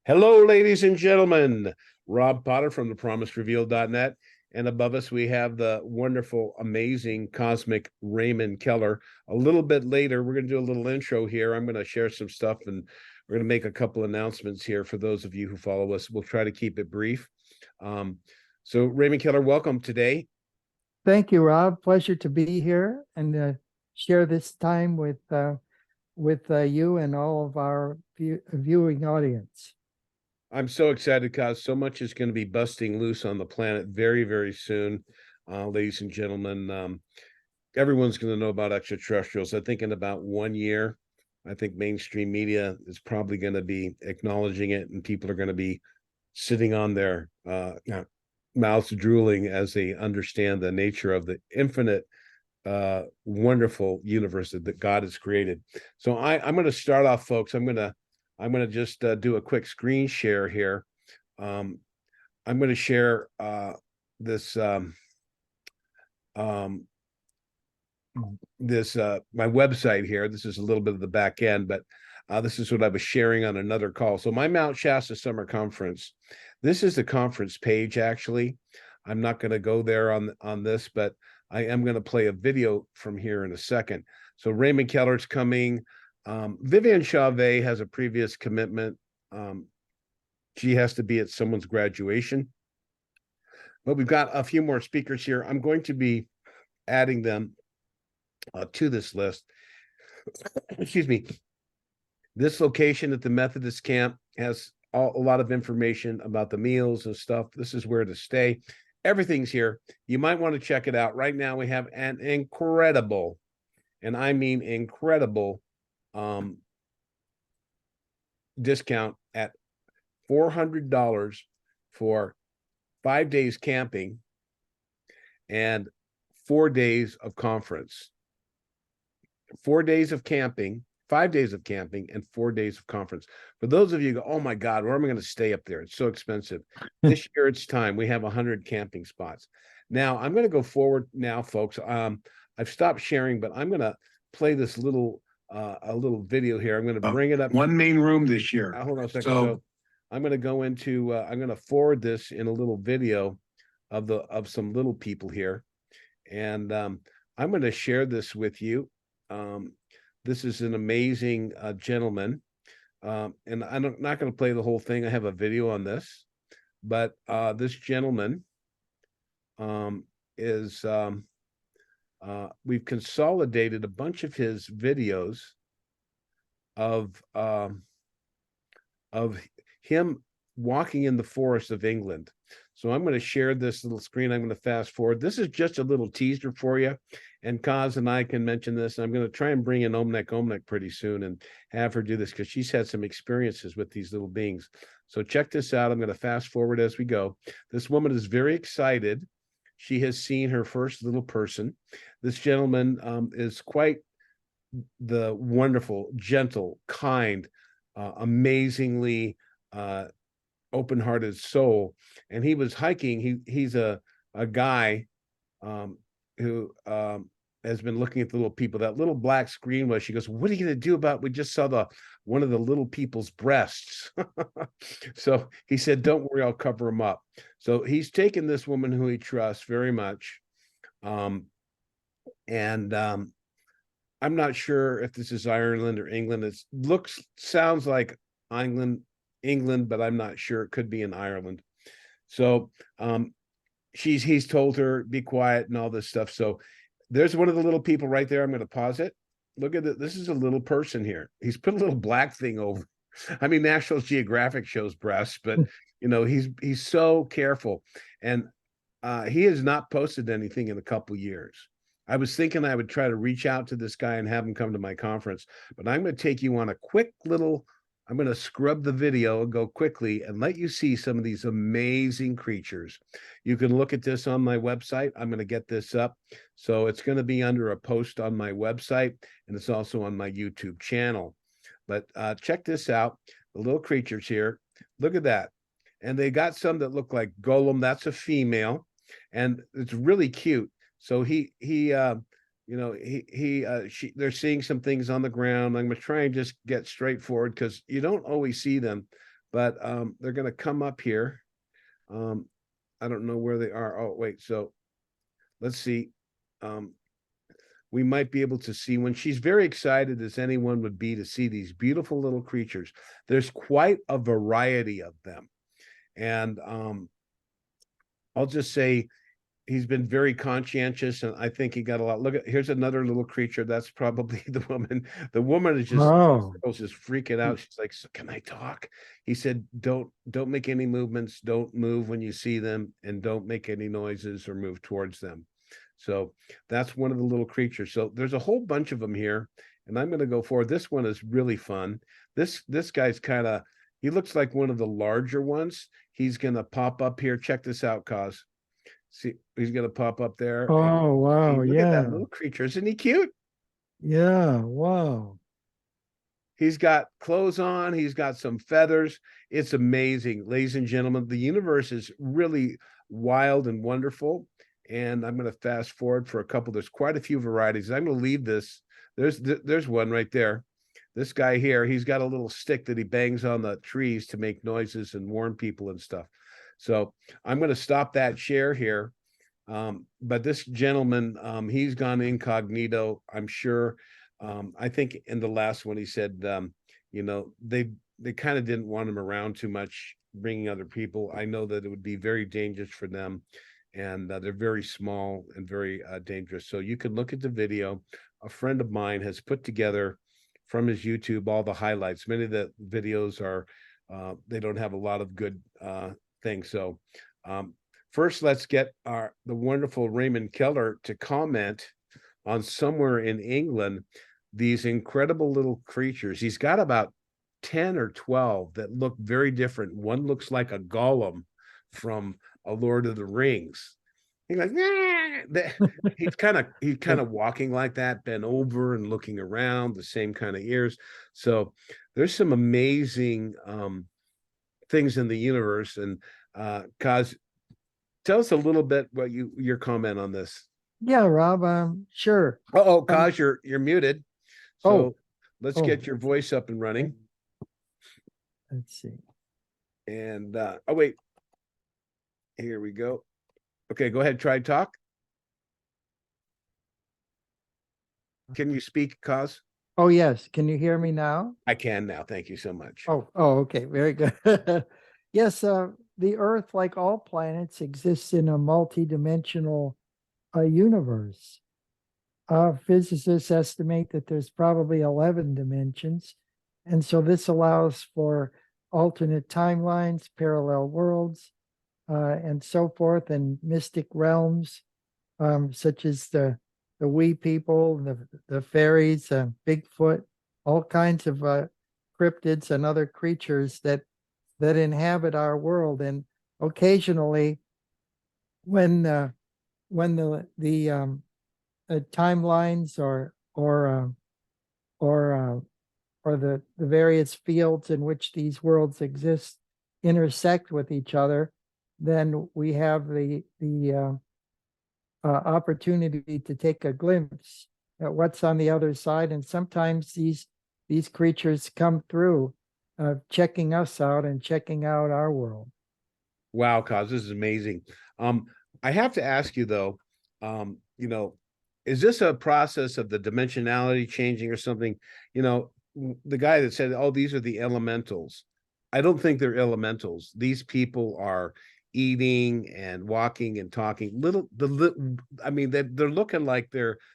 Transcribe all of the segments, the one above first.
Hello, ladies and gentlemen. Rob Potter from thepromiserevealed.net. And above us, we have the wonderful, amazing, cosmic Raymond Keller. A little bit later, we're going to do a little intro here. I'm going to share some stuff and we're going to make a couple announcements here for those of you who follow us. We'll try to keep it brief. So, Raymond Keller, welcome today. Thank you, Rob. Pleasure to be here and share this time with you and all of our viewing audience. I'm so excited because so much is going to be busting loose on the planet very, very soon, ladies and gentlemen. Everyone's going to know about extraterrestrials. I think in about 1 year, I think mainstream media is probably going to be acknowledging it, and people are going to be sitting on their mouths drooling as they understand the nature of the infinite, wonderful universe that God has created. So I'm going to start off, folks. I'm going to just do a quick screen share here. I'm going to share this my website here. This is a little bit of the back end, but this is what I was sharing on another call. So my Mount Shasta Summer Conference. This is the conference page. Actually, I'm not going to go there on this, but I am going to play a video from here in a second. So Raymond Keller's coming. Vivian Chauvet has a previous commitment. She has to be at someone's graduation. But we've got a few more speakers here. I'm going to be adding them to this list. Excuse me. This location at the Methodist camp has a lot of information about the meals and stuff. This is where to stay. Everything's here. You might want to check it out. Right now, we have an incredible, and I mean incredible, discount at $400 for 5 days camping and 4 days of conference. 4 days of camping, 5 days of camping, and 4 days of conference. For those of you who go, oh my God, where am I going to stay up there? It's so expensive. This year it's time. We have 100 camping spots. Now I'm going to go forward now, folks. I've stopped sharing, but I'm going to play this little a little video here. I'm going to bring it up. One main room this year. Hold on a second. So I'm going to go into I'm going to forward this in a little video of some little people here, and I'm going to share this with you. This is an amazing gentleman, and I'm not going to play the whole thing. I have a video on this, but this gentleman is we've consolidated a bunch of his videos of him walking in the forest of England. So I'm going to share this little screen. I'm going to fast forward. This is just a little teaser for you. And Kaz and I can mention this. I'm going to try and bring in Omnek pretty soon and have her do this because she's had some experiences with these little beings. So check this out. I'm going to fast forward as we go. This woman is very excited. She has seen her first little person. This gentleman is quite the wonderful, gentle, kind, amazingly open-hearted soul. And he was hiking. He's a guy who has been looking at the little people. That little black screen was, she goes, what are you going to do about, we just saw one of the little people's breasts. So he said, don't worry, I'll cover them up. So he's taken this woman who he trusts very much. I'm not sure if this is Ireland or England. It sounds like England, but I'm not sure. It could be in Ireland. So he's told her, be quiet and all this stuff. So there's one of the little people right there. I'm going to pause it. Look at it. This is a little person here. He's put a little black thing over. I mean, National Geographic shows breasts, but you know, he's so careful. And he has not posted anything in a couple years. I was thinking I would try to reach out to this guy and have him come to my conference, but I'm going to take you on a quick little, I'm going to scrub the video and go quickly and let you see some of these amazing creatures. You can look at this on my website. I'm going to get this up. So it's going to be under a post on my website, and it's also on my YouTube channel. But check this out. The little creatures here. Look at that. And they got some that look like Golem. That's a female. And it's really cute. So they're seeing some things on the ground. I'm going to try and just get straightforward because you don't always see them but they're going to come up here. I don't know where they are. Oh, wait. So let's see. Um, we might be able to see when she's very excited as anyone would be to see these beautiful little creatures. There's quite a variety of them. And I'll just say he's been very conscientious, and I think he got a lot. Look at, here's another little creature. That's probably the woman. The woman is just Oh, just freaking out. She's like, "So can I talk?" He said, don't make any movements, don't move when you see them, and don't make any noises or move towards them." So that's one of the little creatures. So there's a whole bunch of them here, and I'm going to go forward. This one is really fun. This guy's kind of, he looks like one of the larger ones. He's going to pop up here. Check this out, Cause. See, he's going to pop up there. And oh, wow. look at that Yeah. little creature. Isn't he cute? Yeah. Wow. He's got clothes on. He's got some feathers. It's amazing, ladies and gentlemen. The universe is really wild and wonderful. And I'm going to fast forward for a couple. There's quite a few varieties. I'm going to leave this. There's one right there. This guy here, he's got a little stick that he bangs on the trees to make noises and warn people and stuff. So I'm going to stop that share here. But this gentleman, he's gone incognito, I'm sure. I think in the last one he said, they kind of didn't want him around too much, bringing other people. I know that it would be very dangerous for them, and they're very small and very dangerous. So you can look at the video. A friend of mine has put together from his YouTube all the highlights. Many of the videos are they don't have a lot of good things. So first, let's get the wonderful Raymond Keller to comment on somewhere in England, these incredible little creatures. He's got about 10 or 12 that look very different. One looks like a golem from a Lord of the Rings. He's like, nah. He's kind of walking like that, bent over and looking around, the same kind of ears. So there's some amazing things in the universe. And Kaz, tell us a little bit what your comment on this. Yeah, Rob. Sure. Oh, Kaz, you're muted. So Oh, let's oh, get your voice up and running. let's see. And oh wait, here we go. Okay, go ahead. Try talk. Can you speak, Kaz? Oh, yes. Can you hear me now? I can now. Thank you so much. Oh, okay. Very good. Yes, the Earth, like all planets, exists in a multidimensional universe. Physicists estimate that there's probably 11 dimensions. And so this allows for alternate timelines, parallel worlds, and so forth, and mystic realms, such as the wee people, the fairies, Bigfoot, all kinds of cryptids and other creatures that inhabit our world. And occasionally, when the timelines or the various fields in which these worlds exist intersect with each other, then we have the opportunity to take a glimpse at what's on the other side. And sometimes these creatures come through, checking us out and checking out our world. Wow, Kaz, this is amazing. I have to ask you though, is this a process of the dimensionality changing or something? The guy that said, "Oh, these are the elementals." I don't think they're elementals. These people are eating and walking and talking. I mean, they're looking like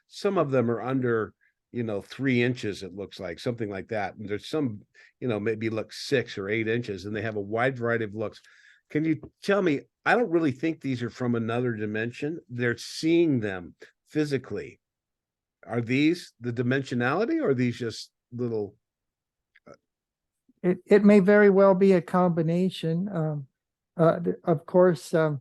some of them are under, 3 inches. It looks like something like that. And there's some, maybe look 6 or 8 inches, and they have a wide variety of looks. Can you tell me? I don't really think these are from another dimension. They're seeing them physically. Are these the dimensionality, or are these just little? It may very well be a combination. Of course, there's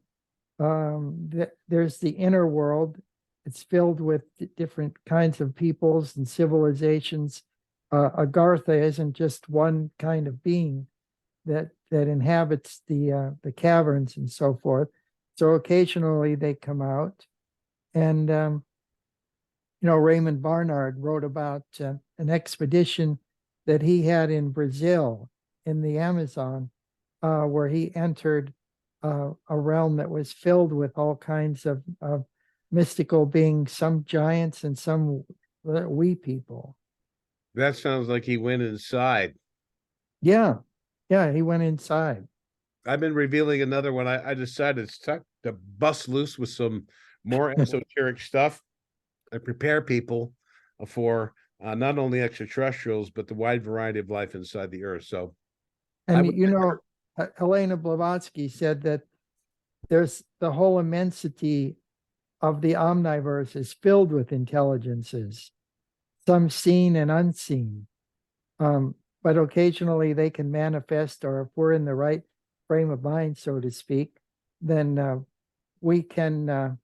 the inner world. It's filled with different kinds of peoples and civilizations. Agartha isn't just one kind of being that inhabits the caverns and so forth. So occasionally they come out, and Raymond Barnard wrote about an expedition that he had in Brazil, in the Amazon, where he entered a realm that was filled with all kinds of mystical beings, some giants and some wee people. That sounds like he went inside. Yeah, yeah, he went inside. I've been revealing another one. I decided it's time to bust loose with some more esoteric stuff and prepare people for not only extraterrestrials, but the wide variety of life inside the earth. So I And would, Helena Blavatsky said that there's the whole immensity of the omniverse is filled with intelligences, some seen and unseen. But occasionally they can manifest, or if we're in the right frame of mind, so to speak, then we can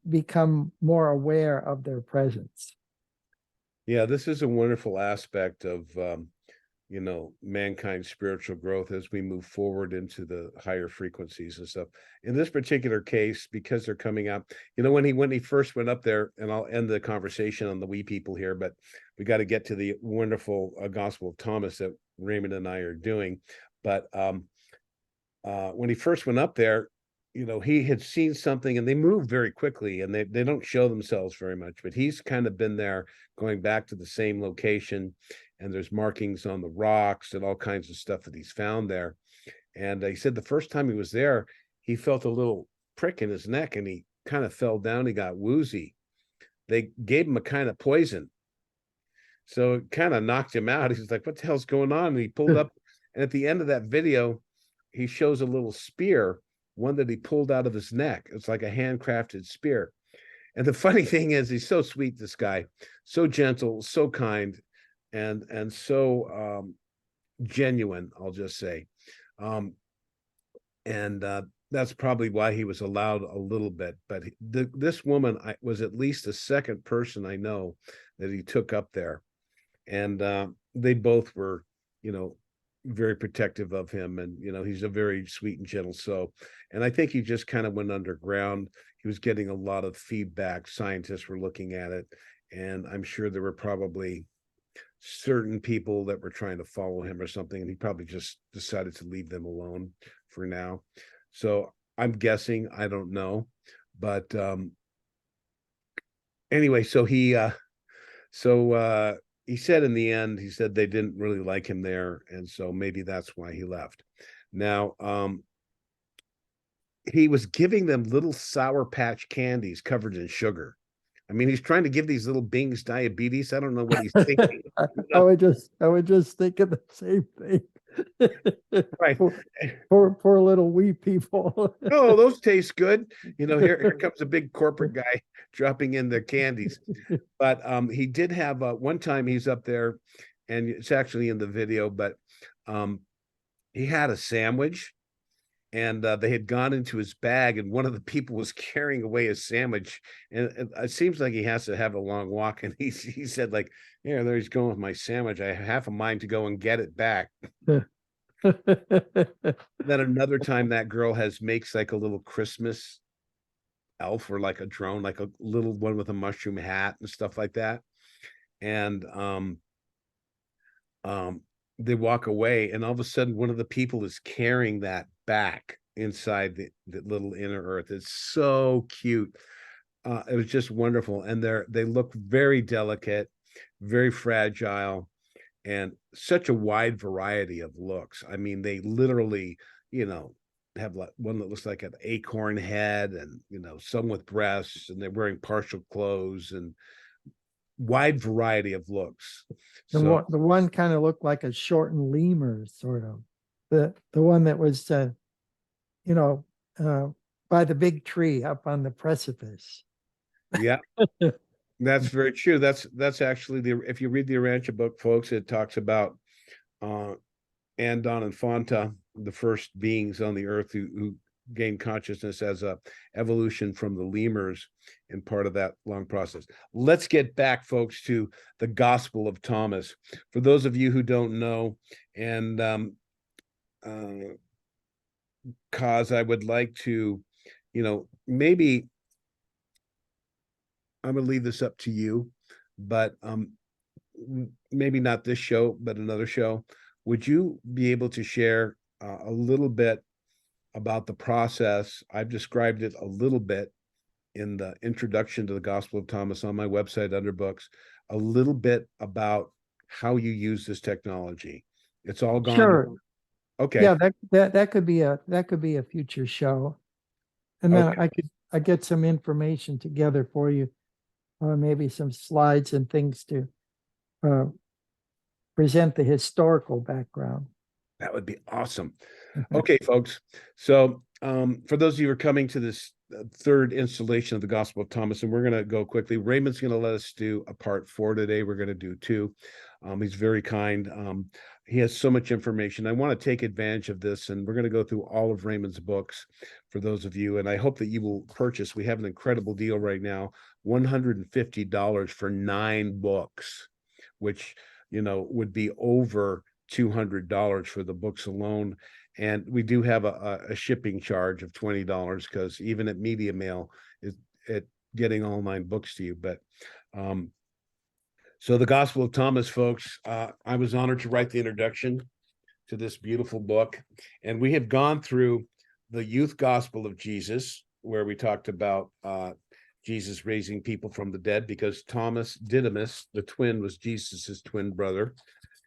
become more aware of their presence. yeah, this is a wonderful aspect of mankind's spiritual growth as we move forward into the higher frequencies and stuff. In this particular case, because they're coming out, when he first went up there, and I'll end the conversation on the wee people here, but we got to get to the wonderful Gospel of Thomas that Raymond and I are doing. But when he first went up there, he had seen something, and they move very quickly, and they don't show themselves very much, but he's kind of been there going back to the same location, and there's markings on the rocks and all kinds of stuff that he's found there. And he said the first time he was there, he felt a little prick in his neck, and he kind of fell down. He got woozy. They gave him a kind of poison, so it kind of knocked him out. He's like, what the hell's going on? And he pulled up, and at the end of that video, he shows a little spear, one that he pulled out of his neck. It's like a handcrafted spear. And the funny thing is, he's so sweet, this guy, so gentle, so kind, and so genuine, I'll just say. And that's probably why he was allowed a little bit. But this woman was at least the second person I know that he took up there. And they both were, very protective of him. And, he's a very sweet and gentle soul. And I think he just kind of went underground. He was getting a lot of feedback. Scientists were looking at it. And I'm sure there were probably certain people that were trying to follow him or something. And he probably just decided to leave them alone for now. So I'm guessing, I don't know. But anyway, he said in the end, he said they didn't really like him there, and so maybe that's why he left. Now, he was giving them little Sour Patch candies covered in sugar. I mean, he's trying to give these little beings diabetes. I don't know what he's thinking. I would just think of the same thing. Right. Poor little wee people. Oh, those taste good. Here comes a big corporate guy dropping in the candies. But he did have one time he's up there, and it's actually in the video, but he had a sandwich, and they had gone into his bag, and one of the people was carrying away his sandwich. And it seems like he has to have a long walk. And he said, like, yeah, there he's going with my sandwich. I have half a mind to go and get it back. Then another time that girl makes like a little Christmas elf, or like a drone, like a little one with a mushroom hat and stuff like that. And they walk away, and all of a sudden one of the people is carrying that back inside the little inner earth. It's so cute. It was just wonderful. And they look very delicate, very fragile, and such a wide variety of looks. I mean, they literally, have like one that looks like an acorn head, and some with breasts, and they're wearing partial clothes, and wide variety of looks. The one kind of looked like a shortened lemur, sort of. The one that was you know, by the big tree up on the precipice. Yeah, that's very true. That's actually if you read the Arancha book, folks, it talks about Andon and Fonta, the first beings on the earth who gained consciousness as a evolution from the lemurs, and part of that long process. Let's get back, folks, to the Gospel of Thomas. For those of you who don't know, and cause I would like to, maybe I'm gonna leave this up to you, but maybe not this show, but another show. Would you be able to share a little bit about the process. I've described it a little bit in the introduction to the Gospel of Thomas on my website under books, a little bit about how you use this technology. It's all gone. Sure. Okay. Yeah, that could be a future show. And then Okay. I get some information together for you, maybe some slides and things to uh, present the historical background. That would be awesome. Okay, folks. So, for those of you who are coming to this third installation of the Gospel of Thomas, and we're going to go quickly. Raymond's going to let us do a part 4 today. We're going to do 2. He's very kind. He has so much information. I want to take advantage of this, and we're going to go through all of Raymond's books for those of you. And I hope that you will purchase. We have an incredible deal right now, $150 for 9 books, which would be over $200 for the books alone. And we do have a shipping charge of $20 because even at Media Mail is at getting all 9 books to you. But so the Gospel of Thomas, folks, I was honored to write the introduction to this beautiful book. And we have gone through the youth gospel of Jesus, where we talked about Jesus raising people from the dead, because Thomas Didymus, the twin, was Jesus's twin brother.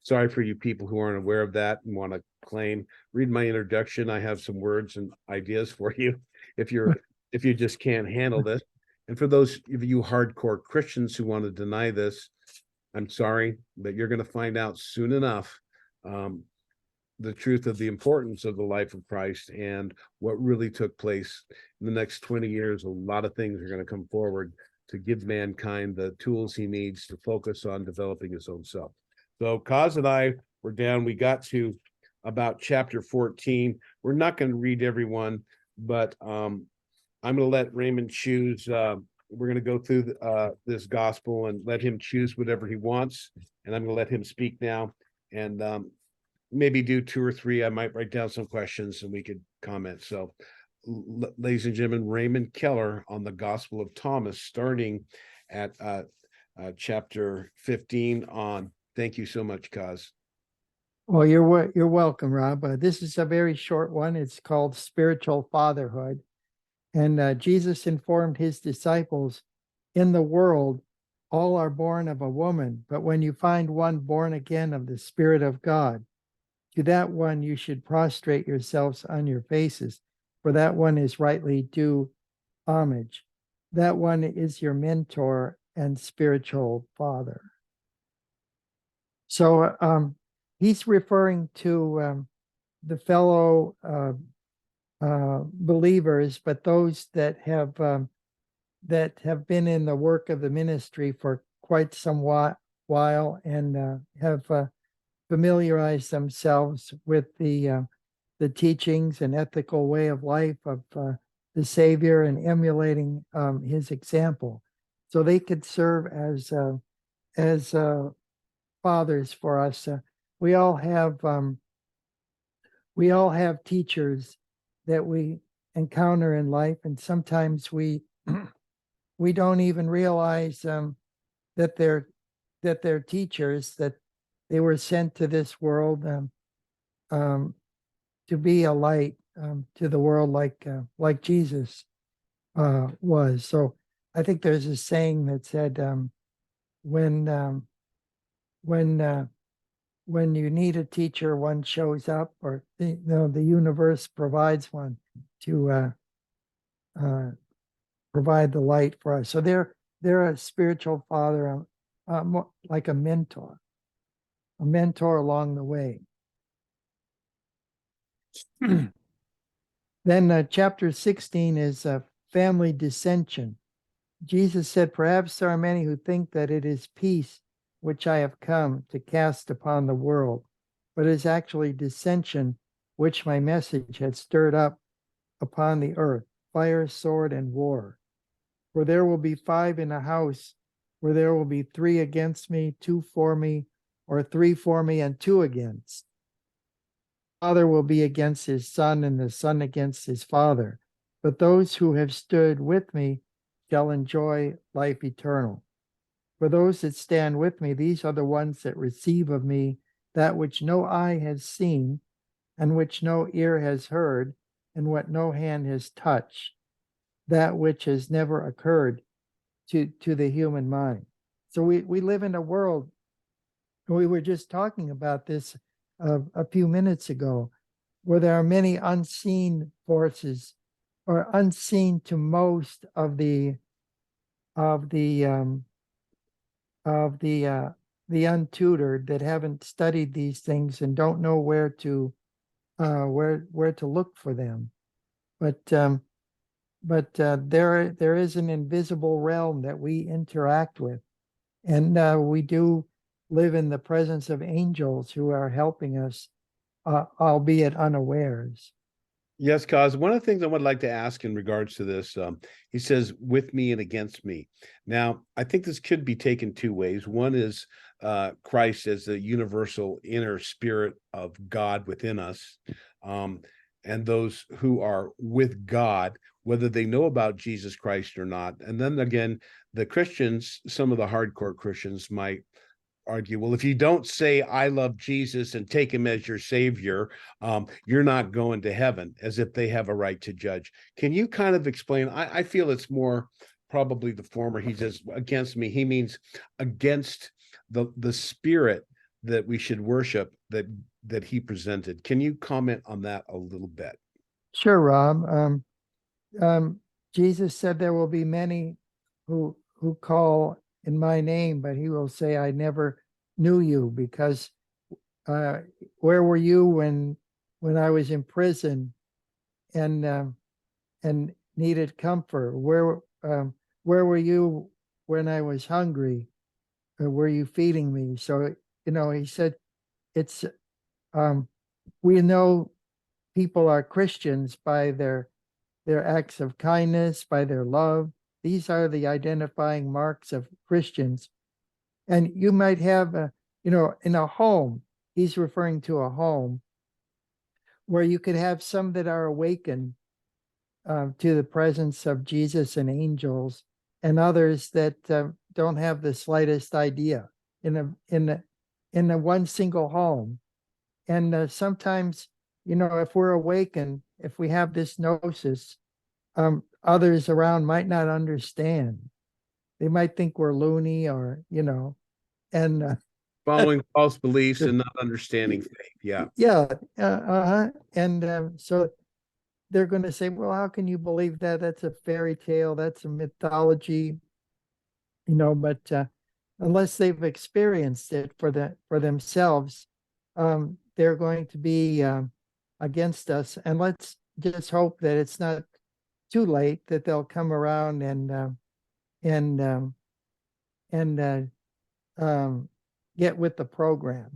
Sorry for you people who aren't aware of that and want to claim. Read my introduction. I have some words and ideas for you if you just can't handle this. And for those of you hardcore Christians who want to deny this, I'm sorry, but you're going to find out soon enough the truth of the importance of the life of Christ and what really took place in the next 20 years. A lot of things are going to come forward to give mankind the tools he needs to focus on developing his own self. So Kaz and I were down. We got to about chapter 14. We're not going to read everyone, but I'm going to let Raymond choose. We're going to go through this gospel and let him choose whatever he wants. And I'm going to let him speak now and maybe do 2 or 3. I might write down some questions and we could comment. So, ladies and gentlemen, Raymond Keller on the Gospel of Thomas, starting at chapter 15 on. Thank you so much, Kaz. Well, you're welcome, Rob. This is a very short one. It's called Spiritual Fatherhood. And Jesus informed his disciples, in the world, all are born of a woman, but when you find one born again of the Spirit of God, to that one you should prostrate yourselves on your faces, for that one is rightly due homage. That one is your mentor and spiritual father. So he's referring to the fellow believers, but those that have been in the work of the ministry for quite some while and have familiarized themselves with the teachings and ethical way of life of the Savior and emulating his example, so they could serve as fathers for us. We all have teachers that we encounter in life, and sometimes we we don't even realize that they're teachers, that they were sent to this world to be a light to the world, like Jesus was. So I think there's a saying that said, when you need a teacher, one shows up, or the universe provides one to provide the light for us. So they're a spiritual father, like a mentor along the way. Then chapter 16 is family dissension. Jesus said, perhaps there are many who think that it is peace which I have come to cast upon the world, but it is actually dissension which my message had stirred up upon the earth, fire, sword, and war. For there will be 5 in a house, where there will be 3 against me, 2 for me, or 3 for me and 2 against. Father will be against his son, and the son against his father. But those who have stood with me shall enjoy life eternal. For those that stand with me, these are the ones that receive of me that which no eye has seen, and which no ear has heard, and what no hand has touched, that which has never occurred to the human mind. So we live in a world, we were just talking about this a few minutes ago, where there are many unseen forces, or unseen to most of the um, the untutored, that haven't studied these things and don't know where to look for them. But there is an invisible realm that we interact with, and we do live in the presence of angels who are helping us, albeit unawares. Yes, cause one of the things I would like to ask in regards to this, he says, with me and against me. Now, I think this could be taken two ways. One is Christ as the universal inner spirit of God within us, and those who are with God, whether they know about Jesus Christ or not. And then again, the Christians, some of the hardcore Christians might argue, well, if you don't say I love Jesus and take him as your savior, you're not going to heaven, as if they have a right to judge. Can you kind of explain? I feel it's more probably the former. He says against me, he means against the spirit that we should worship, that he presented. Can you comment on that a little bit? Sure, Rob. Um, Jesus said there will be many who call in my name, but he will say, I never knew you, because where were you when I was in prison and needed comfort? Where were you when I was hungry? Were you feeding me? So, he said, it's um, we know people are Christians by their acts of kindness, by their love. These are the identifying marks of Christians. And you might have, in a home, he's referring to a home where you could have some that are awakened to the presence of Jesus and angels, and others that don't have the slightest idea in a one single home. And sometimes, if we're awakened, if we have this gnosis, others around might not understand. They might think we're loony, or and Following false beliefs and not understanding faith. Yeah. yeah, and so they're going to say, "Well, how can you believe that? That's a fairy tale. That's a mythology." But unless they've experienced it for themselves, they're going to be against us. And let's just hope that it's not too late, that they'll come around and and get with the program.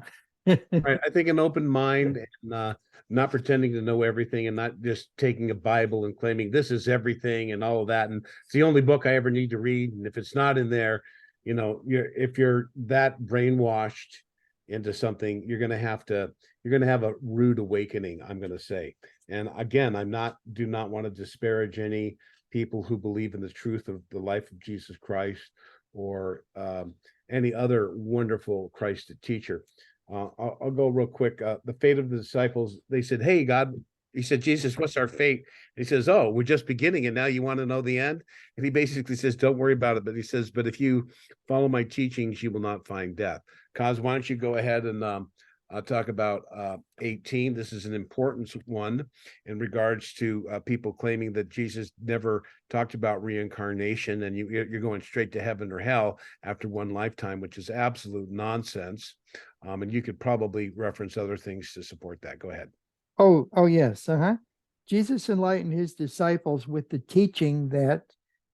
Right. I think an open mind and not pretending to know everything, and not just taking a Bible and claiming this is everything and all of that. And it's the only book I ever need to read. And if it's not in there, if you're that brainwashed into something, you're going to have a rude awakening, I'm going to say. And again, do not want to disparage any people who believe in the truth of the life of Jesus Christ, or any other wonderful Christ teacher. I'll go real quick. The fate of the disciples, they said, hey, God, he said, Jesus, what's our fate? He says, oh, we're just beginning, and now you want to know the end? And he basically says, don't worry about it. But he says, but if you follow my teachings, you will not find death. Kaz, why don't you go ahead and talk about 18. This is an important one in regards to people claiming that Jesus never talked about reincarnation, and you're going straight to heaven or hell after one lifetime, which is absolute nonsense. And you could probably reference other things to support that. Go ahead. Oh yes. Jesus enlightened his disciples with the teaching that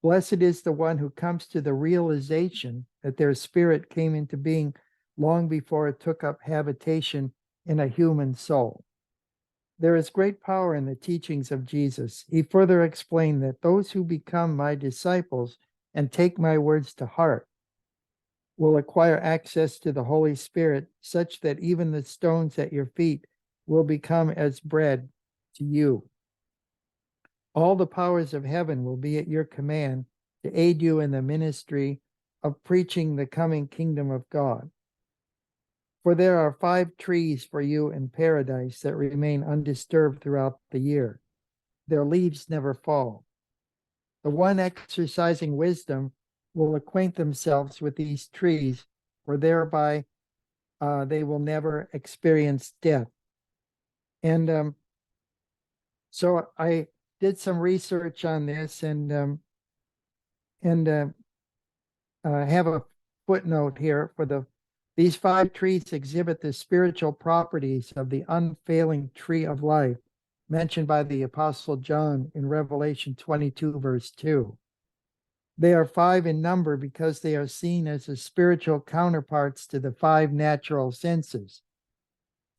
blessed is the one who comes to the realization that their spirit came into being long before it took up habitation in a human soul. There is great power in the teachings of Jesus. He further explained that those who become my disciples and take my words to heart will acquire access to the Holy Spirit, such that even the stones at your feet will become as bread to you. All the powers of heaven will be at your command to aid you in the ministry of preaching the coming kingdom of God. For there are 5 trees for you in paradise that remain undisturbed throughout the year. Their leaves never fall. The one exercising wisdom will acquaint themselves with these trees, for thereby they will never experience death. And so I did some research on this and have a footnote here for these 5 trees exhibit the spiritual properties of the unfailing tree of life mentioned by the Apostle John in Revelation 22, verse 2. They are 5 in number because they are seen as the spiritual counterparts to the 5 natural senses.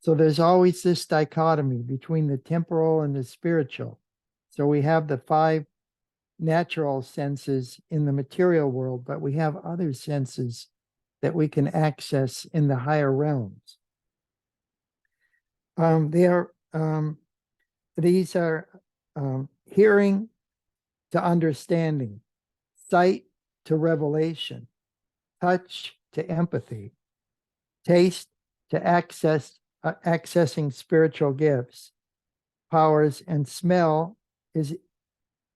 So there's always this dichotomy between the temporal and the spiritual. So we have the 5 natural senses in the material world, but we have other senses that we can access in the higher realms. These are hearing to understanding, sight to revelation, touch to empathy, taste to accessing spiritual gifts, powers, and smell is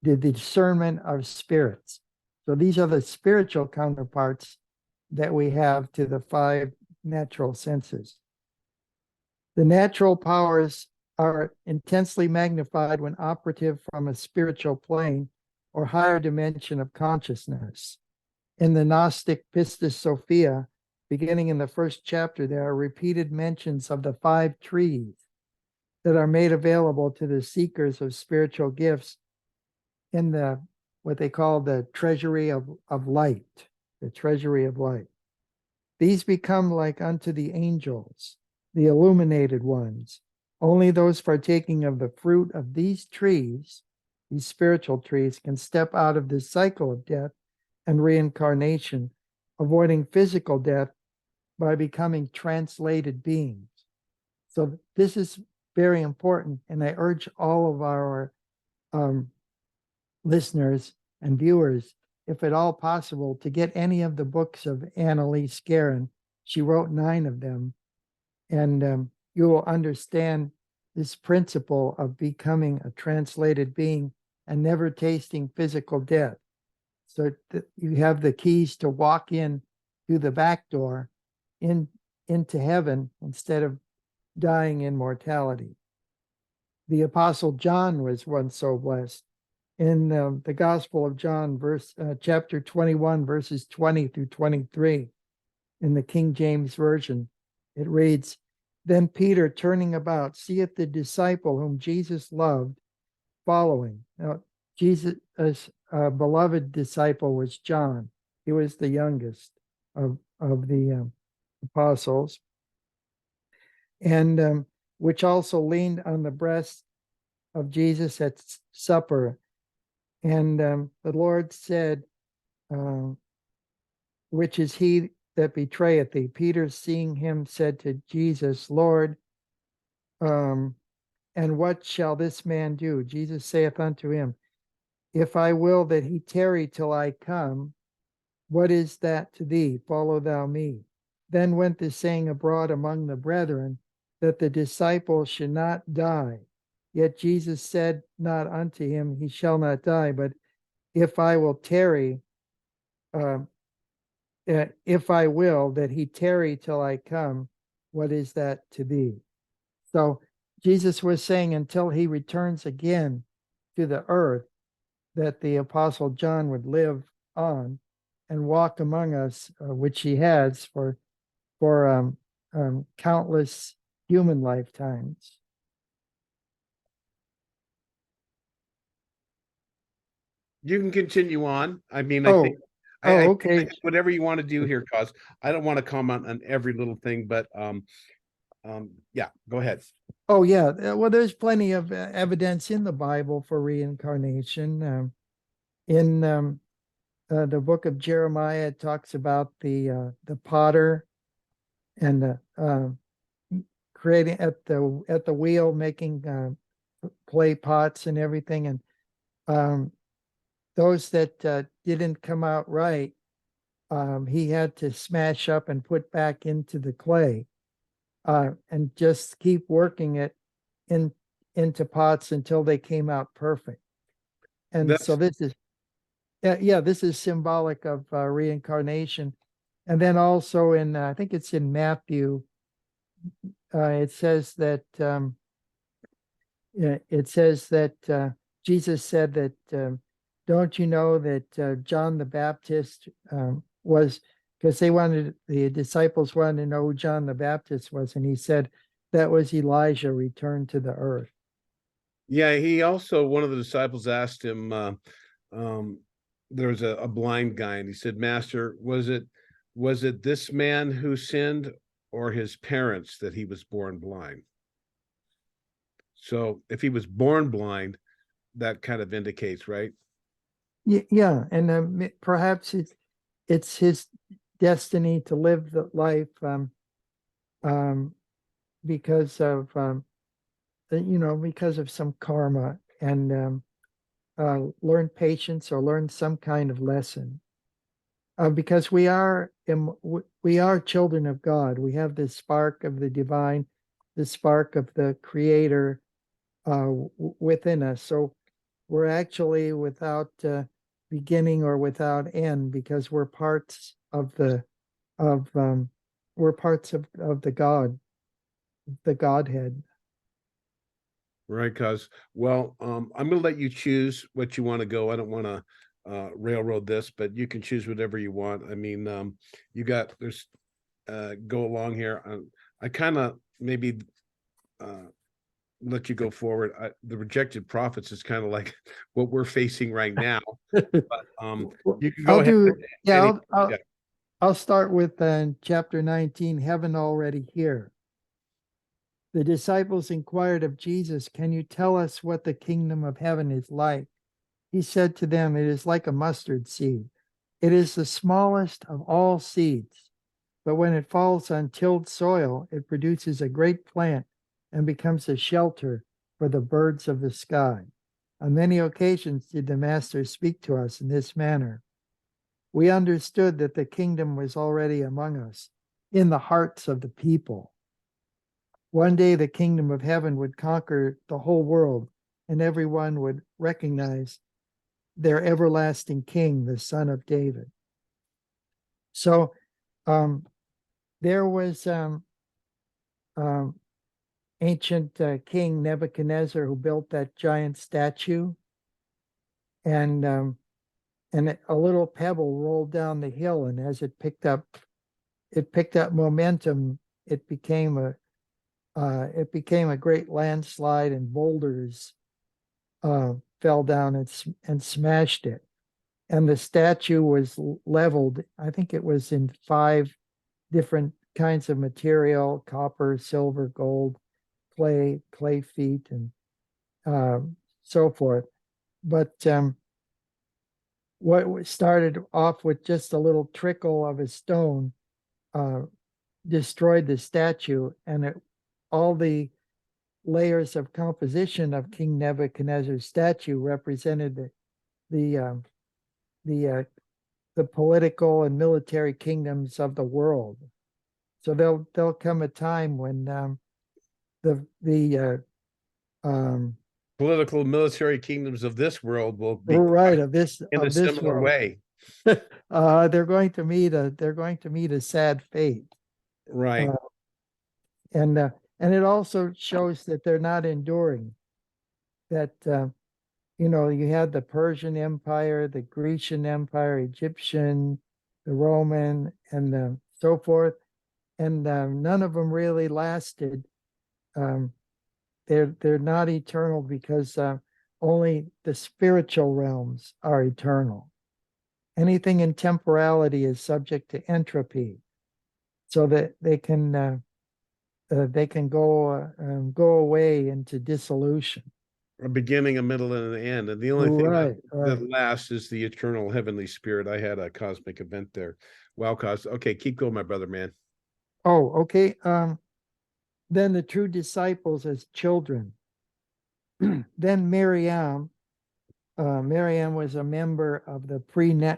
the discernment of spirits. So these are the spiritual counterparts that we have to the 5 natural senses. The natural powers are intensely magnified when operative from a spiritual plane or higher dimension of consciousness. In the Gnostic Pistis Sophia, beginning in the 1st chapter, there are repeated mentions of the 5 trees that are made available to the seekers of spiritual gifts in what they call the treasury of light, the treasury of light. These become like unto the angels, the illuminated ones. Only those partaking of the fruit of these trees, these spiritual trees, can step out of this cycle of death and reincarnation, avoiding physical death by becoming translated beings. So this is very important, and I urge all of our listeners and viewers, if at all possible, to get any of the books of Annalise Guerin. She wrote 9 of them, and you will understand this principle of becoming a translated being and never tasting physical death. So you have the keys to walk in through the back door into heaven instead of dying in mortality. The Apostle John was once so blessed. In the Gospel of John, chapter 21, verses 20 through 23, in the King James Version, it reads, "Then Peter, turning about, seeth the disciple whom Jesus loved, following." Now, Jesus' beloved disciple was John. He was the youngest of the apostles, and which also leaned on the breast of Jesus at supper. And the Lord said, "Which is he that betrayeth thee?" Peter, seeing him, said to Jesus, "Lord, and what shall this man do?" Jesus saith unto him, "If I will that he tarry till I come, what is that to thee? Follow thou me." Then went the saying abroad among the brethren, that the disciple should not die. Yet Jesus said not unto him, "He shall not die," but if I will tarry, if I will that he tarry till I come, what is that to thee? So Jesus was saying until he returns again to the earth, that the Apostle John would live on and walk among us, which he has for countless human lifetimes. You can continue on. I mean, I think Okay. whatever you want to do here, cause I don't want to comment on every little thing, but yeah, go ahead. Oh, yeah. Well, there's plenty of evidence in the Bible for reincarnation. In the book of Jeremiah, it talks about the potter and creating at the wheel, making clay pots and everything, and those that didn't come out right, he had to smash up and put back into the clay. and just keep working it in into pots until they came out perfect. And so That's this is, yeah, this is symbolic of reincarnation. And then also in, I think it's in Matthew, it says that Jesus said that, don't you know that John the Baptist was, because the disciples wanted to know who John the Baptist was, and he said that was Elijah returned to the earth. Yeah, he also, one of the disciples asked him, um, there was a blind guy, and he said, Master, was it this man who sinned or his parents that he was born blind? So if he was born blind, that kind of indicates, right? Yeah, and perhaps it's his destiny to live the life um, because of because of some karma, and learn patience or learn some kind of lesson. Because we are children of God. We have this spark of the divine, the spark of the Creator within us. So we're actually without beginning or without end, because we're parts of of we're parts of the Godhead. Right, cause well, I'm gonna let you choose what you want to go. I don't want to railroad this, but you can choose whatever you want. I mean, you got there's go along here. I kind of maybe uh let you go forward. The rejected prophets is kind of like what we're facing right now, but Well, you can go I'll ahead. do, yeah, Any, yeah. I'll start with chapter 19, Heaven Already Here. The disciples inquired of Jesus, can you tell us what the kingdom of heaven is like? He said to them, it is like a mustard seed. It is the smallest of all seeds, but when it falls on tilled soil, it produces a great plant and becomes a shelter for the birds of the sky. On many occasions did the Master speak to us in this manner. We understood that the kingdom was already among us, in the hearts of the people. One day the kingdom of heaven would conquer the whole world, and everyone would recognize their everlasting king, the son of David. So there was ancient king Nebuchadnezzar who built that giant statue, and a little pebble rolled down the hill, and as it picked up momentum, it became a great landslide, and boulders fell down and smashed it. And the statue was leveled. I think it was in 5 different kinds of material: copper, silver, gold, clay feet, and so forth. But what started off with just a little trickle of a stone uh, destroyed the statue, and all the layers of composition of King Nebuchadnezzar's statue represented the the the political and military kingdoms of the world. So there'll come a time when the Political military kingdoms of this world will be right in a of this similar world, way. they're going to meet a sad fate. Right. Uh, and it also shows that they're not enduring. That you had the Persian Empire, the Grecian Empire, Egyptian, the Roman, and so forth, and none of them really lasted. Um, they're not eternal, because only the spiritual realms are eternal. Anything in temporality is subject to entropy, so that they can go away into dissolution. A beginning, a middle, and an end. And the only thing Right, right. that lasts is the eternal heavenly spirit. I had a cosmic event there. Wow, okay, keep going, my brother, man. Oh, okay. Then the true disciples as children. Then Miriam was a member of the pre-Nicene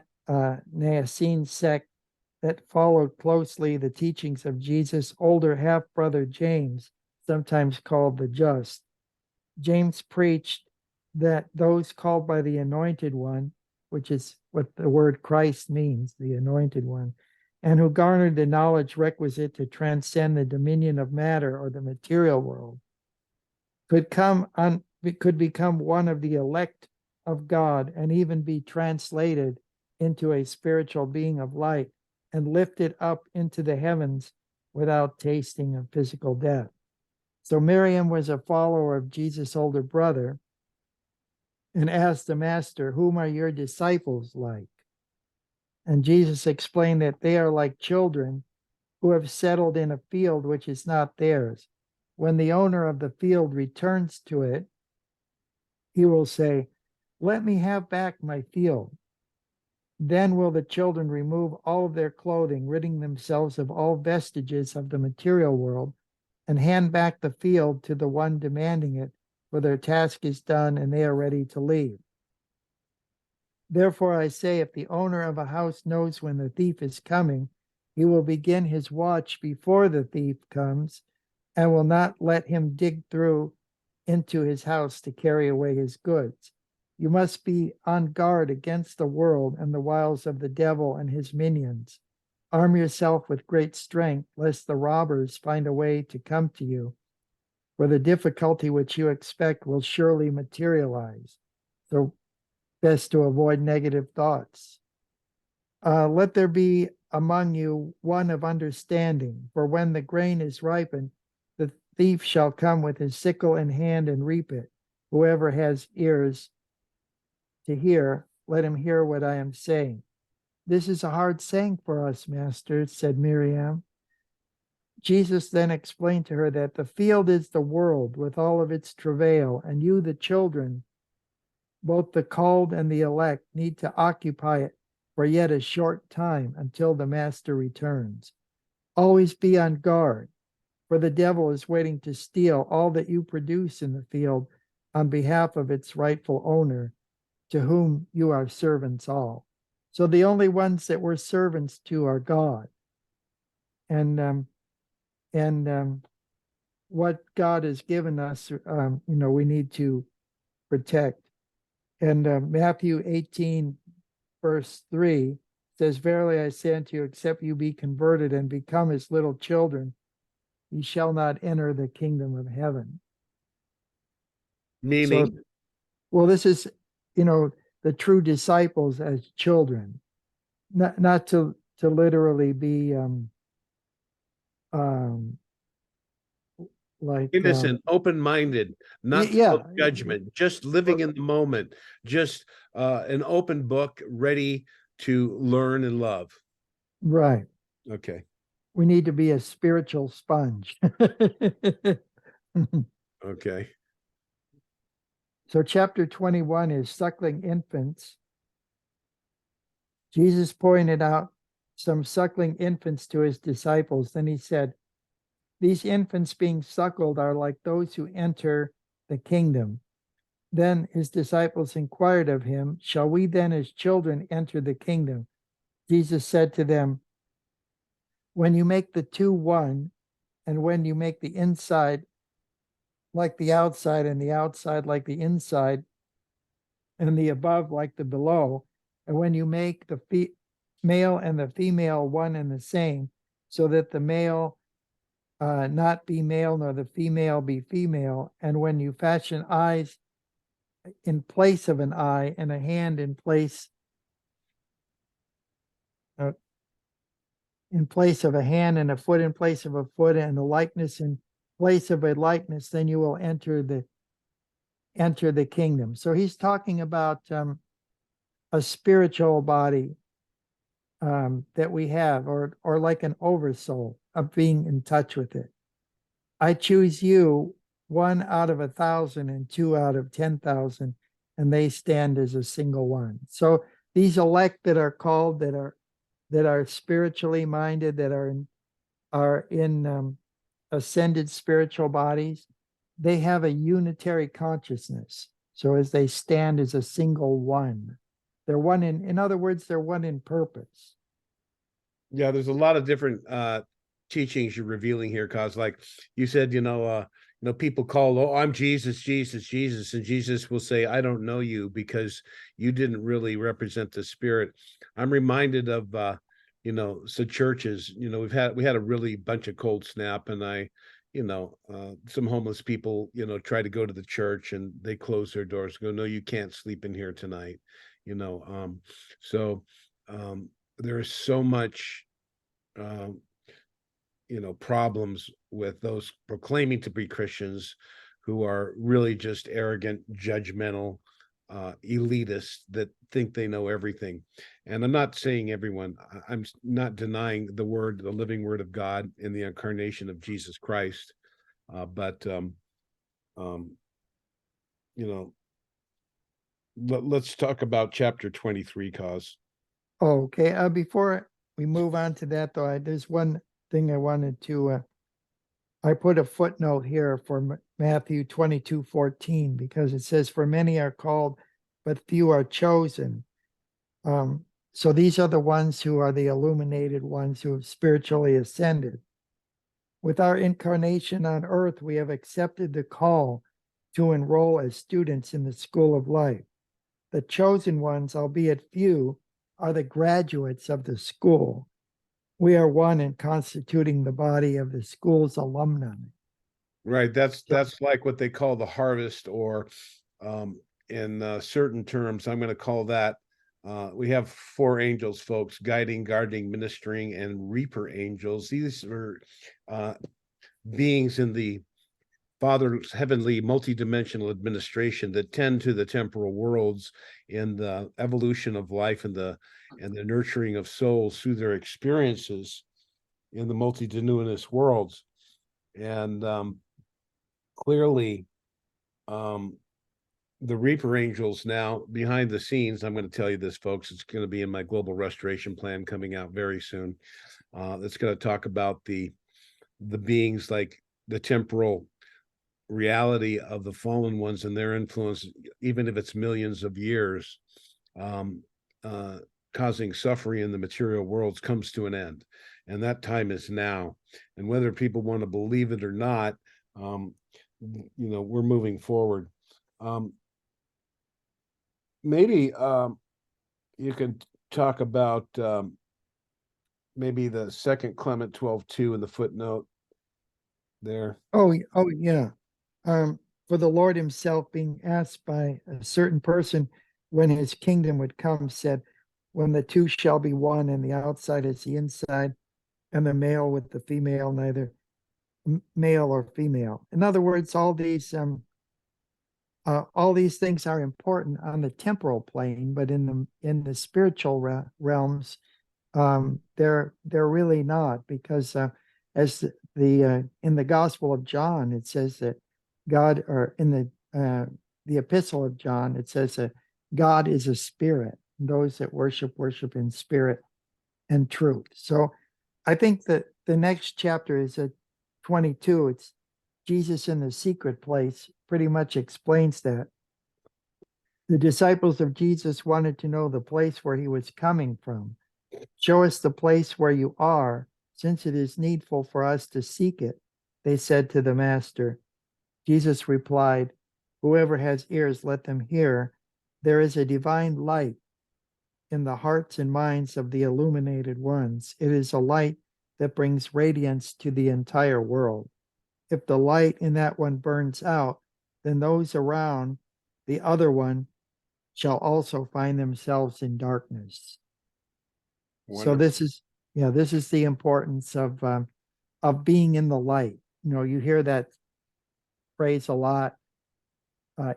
sect that followed closely the teachings of Jesus' older half-brother James, sometimes called the Just. James preached that those called by the Anointed One, which is what the word Christ means, the Anointed One, and who garnered the knowledge requisite to transcend the dominion of matter or the material world, could become one of the elect of God and even be translated into a spiritual being of light and lifted up into the heavens without tasting of physical death. So Miriam was a follower of Jesus' older brother and asked the master, "Whom are your disciples like?" And Jesus explained that they are like children who have settled in a field which is not theirs. When the owner of the field returns to it, he will say, "Let me have back my field." Then will the children remove all of their clothing, ridding themselves of all vestiges of the material world, and hand back the field to the one demanding it, for their task is done and they are ready to leave. Therefore, I say, if the owner of a house knows when the thief is coming, he will begin his watch before the thief comes and will not let him dig through into his house to carry away his goods. You must be on guard against the world and the wiles of the devil and his minions. Arm yourself with great strength, lest the robbers find a way to come to you, for the difficulty which you expect will surely materialize. So, best to avoid negative thoughts. Let there be among you one of understanding, for when the grain is ripened, the thief shall come with his sickle in hand and reap it. Whoever has ears to hear, let him hear what I am saying. This is a hard saying for us, Master, said Miriam. Jesus then explained to her that the field is the world with all of its travail, and you, the children, both the called and the elect, need to occupy it for yet a short time until the Master returns. Always be on guard, for the devil is waiting to steal all that you produce in the field on behalf of its rightful owner, to whom you are servants all. So the only ones that we're servants to are God. And what God has given us, we need to protect. And Matthew 18, verse 3 says, "Verily I say unto you, except you be converted and become as little children, ye shall not enter the kingdom of heaven." Meaning, So, well, this is, the true disciples as children, not to literally be like innocent, open-minded, not full yeah, of judgment, just living in the moment, just an open book, ready to learn and love. right. Okay. We need to be a spiritual sponge. Okay. So chapter 21 is suckling infants. Jesus pointed out some suckling infants to his disciples. Then he said, "These infants being suckled are like those who enter the kingdom." Then his disciples inquired of him, "Shall we then as children enter the kingdom?" Jesus said to them, "When you make the two one, and when you make the inside like the outside and the outside like the inside, and the above like the below, and when you make the male and the female one and the same, so that the male not be male nor the female be female, and when you fashion eyes in place of an eye and a hand uh, in place of a hand and a foot in place of a foot and a likeness in place of a likeness, then you will enter the kingdom." So he's talking about a spiritual body that we have, or like an oversoul of being in touch with it. "I choose you, one out of 1,000 and two out of 10,000, and they stand as a single one." So these elect that are called, that are spiritually minded, that are in ascended spiritual bodies, they have a unitary consciousness. So as they stand as a single one, they're one in other words, they're one in purpose. Yeah, there's a lot of different teachings you're revealing here, cause like you said, people call, oh, I'm Jesus, Jesus, Jesus, and Jesus will say, I don't know you because you didn't really represent the spirit. I'm reminded of so churches, we had a really bunch of cold snap, and some homeless people, try to go to the church and they close their doors, go, no, you can't sleep in here tonight, you know. So um there is so much um, problems with those proclaiming to be Christians who are really just arrogant, judgmental, elitists that think they know everything. And I'm not saying everyone, I'm not denying the living word of God in the incarnation of Jesus Christ. But, um, you know, let's talk about chapter 23, cause. Okay, before we move on to that though, there's one thing I wanted to, I put a footnote here for Matthew 22:14 because it says, for many are called, but few are chosen. So these are the ones who are the illuminated ones who have spiritually ascended. With our incarnation on earth, we have accepted the call to enroll as students in the school of life. The chosen ones, albeit few, are the graduates of the school. We are one in constituting the body of the school's alumni. Right. That's So, that's like what they call the harvest, or in certain terms, I'm going to call that. We have four angels, folks: guiding, guarding, ministering, and reaper angels. These are uh, beings in the Father's heavenly multidimensional administration that tend to the temporal worlds in the evolution of life and the nurturing of souls through their experiences in the multitudinous worlds. And clearly, um, the Reaper Angels now behind the scenes. I'm going to tell you this, folks. It's going to be in my global restoration plan coming out very soon. It's going to talk about the beings like the temporal reality of the fallen ones and their influence, even if it's millions of years, um, uh, causing suffering in the material worlds, comes to an end, and that time is now. And whether people want to believe it or not, um, we're moving forward. Um, maybe you could talk about maybe the second Clement 12:2 in the footnote there. oh yeah. For the Lord himself being asked by a certain person when his kingdom would come, said, when the two shall be one and the outside is the inside, and the male with the female, neither male or female. In other words, all these things are important on the temporal plane, but in the spiritual realms, they're really not, because as the in the Gospel of John, it says that God, or in the Epistle of John, it says that God is a spirit. And those that worship in spirit and truth. So I think that the next chapter is at 22. It's Jesus in the secret place, pretty much explains that. The disciples of Jesus wanted to know the place where he was coming from. Show us the place where you are, since it is needful for us to seek it, they said to the master. Jesus replied, whoever has ears, let them hear. There is a divine light in the hearts and minds of the illuminated ones. It is a light that brings radiance to the entire world. If the light in that one burns out, then those around the other one shall also find themselves in darkness. So Wonderful. this is the importance of being in the light. You hear that phrase a lot,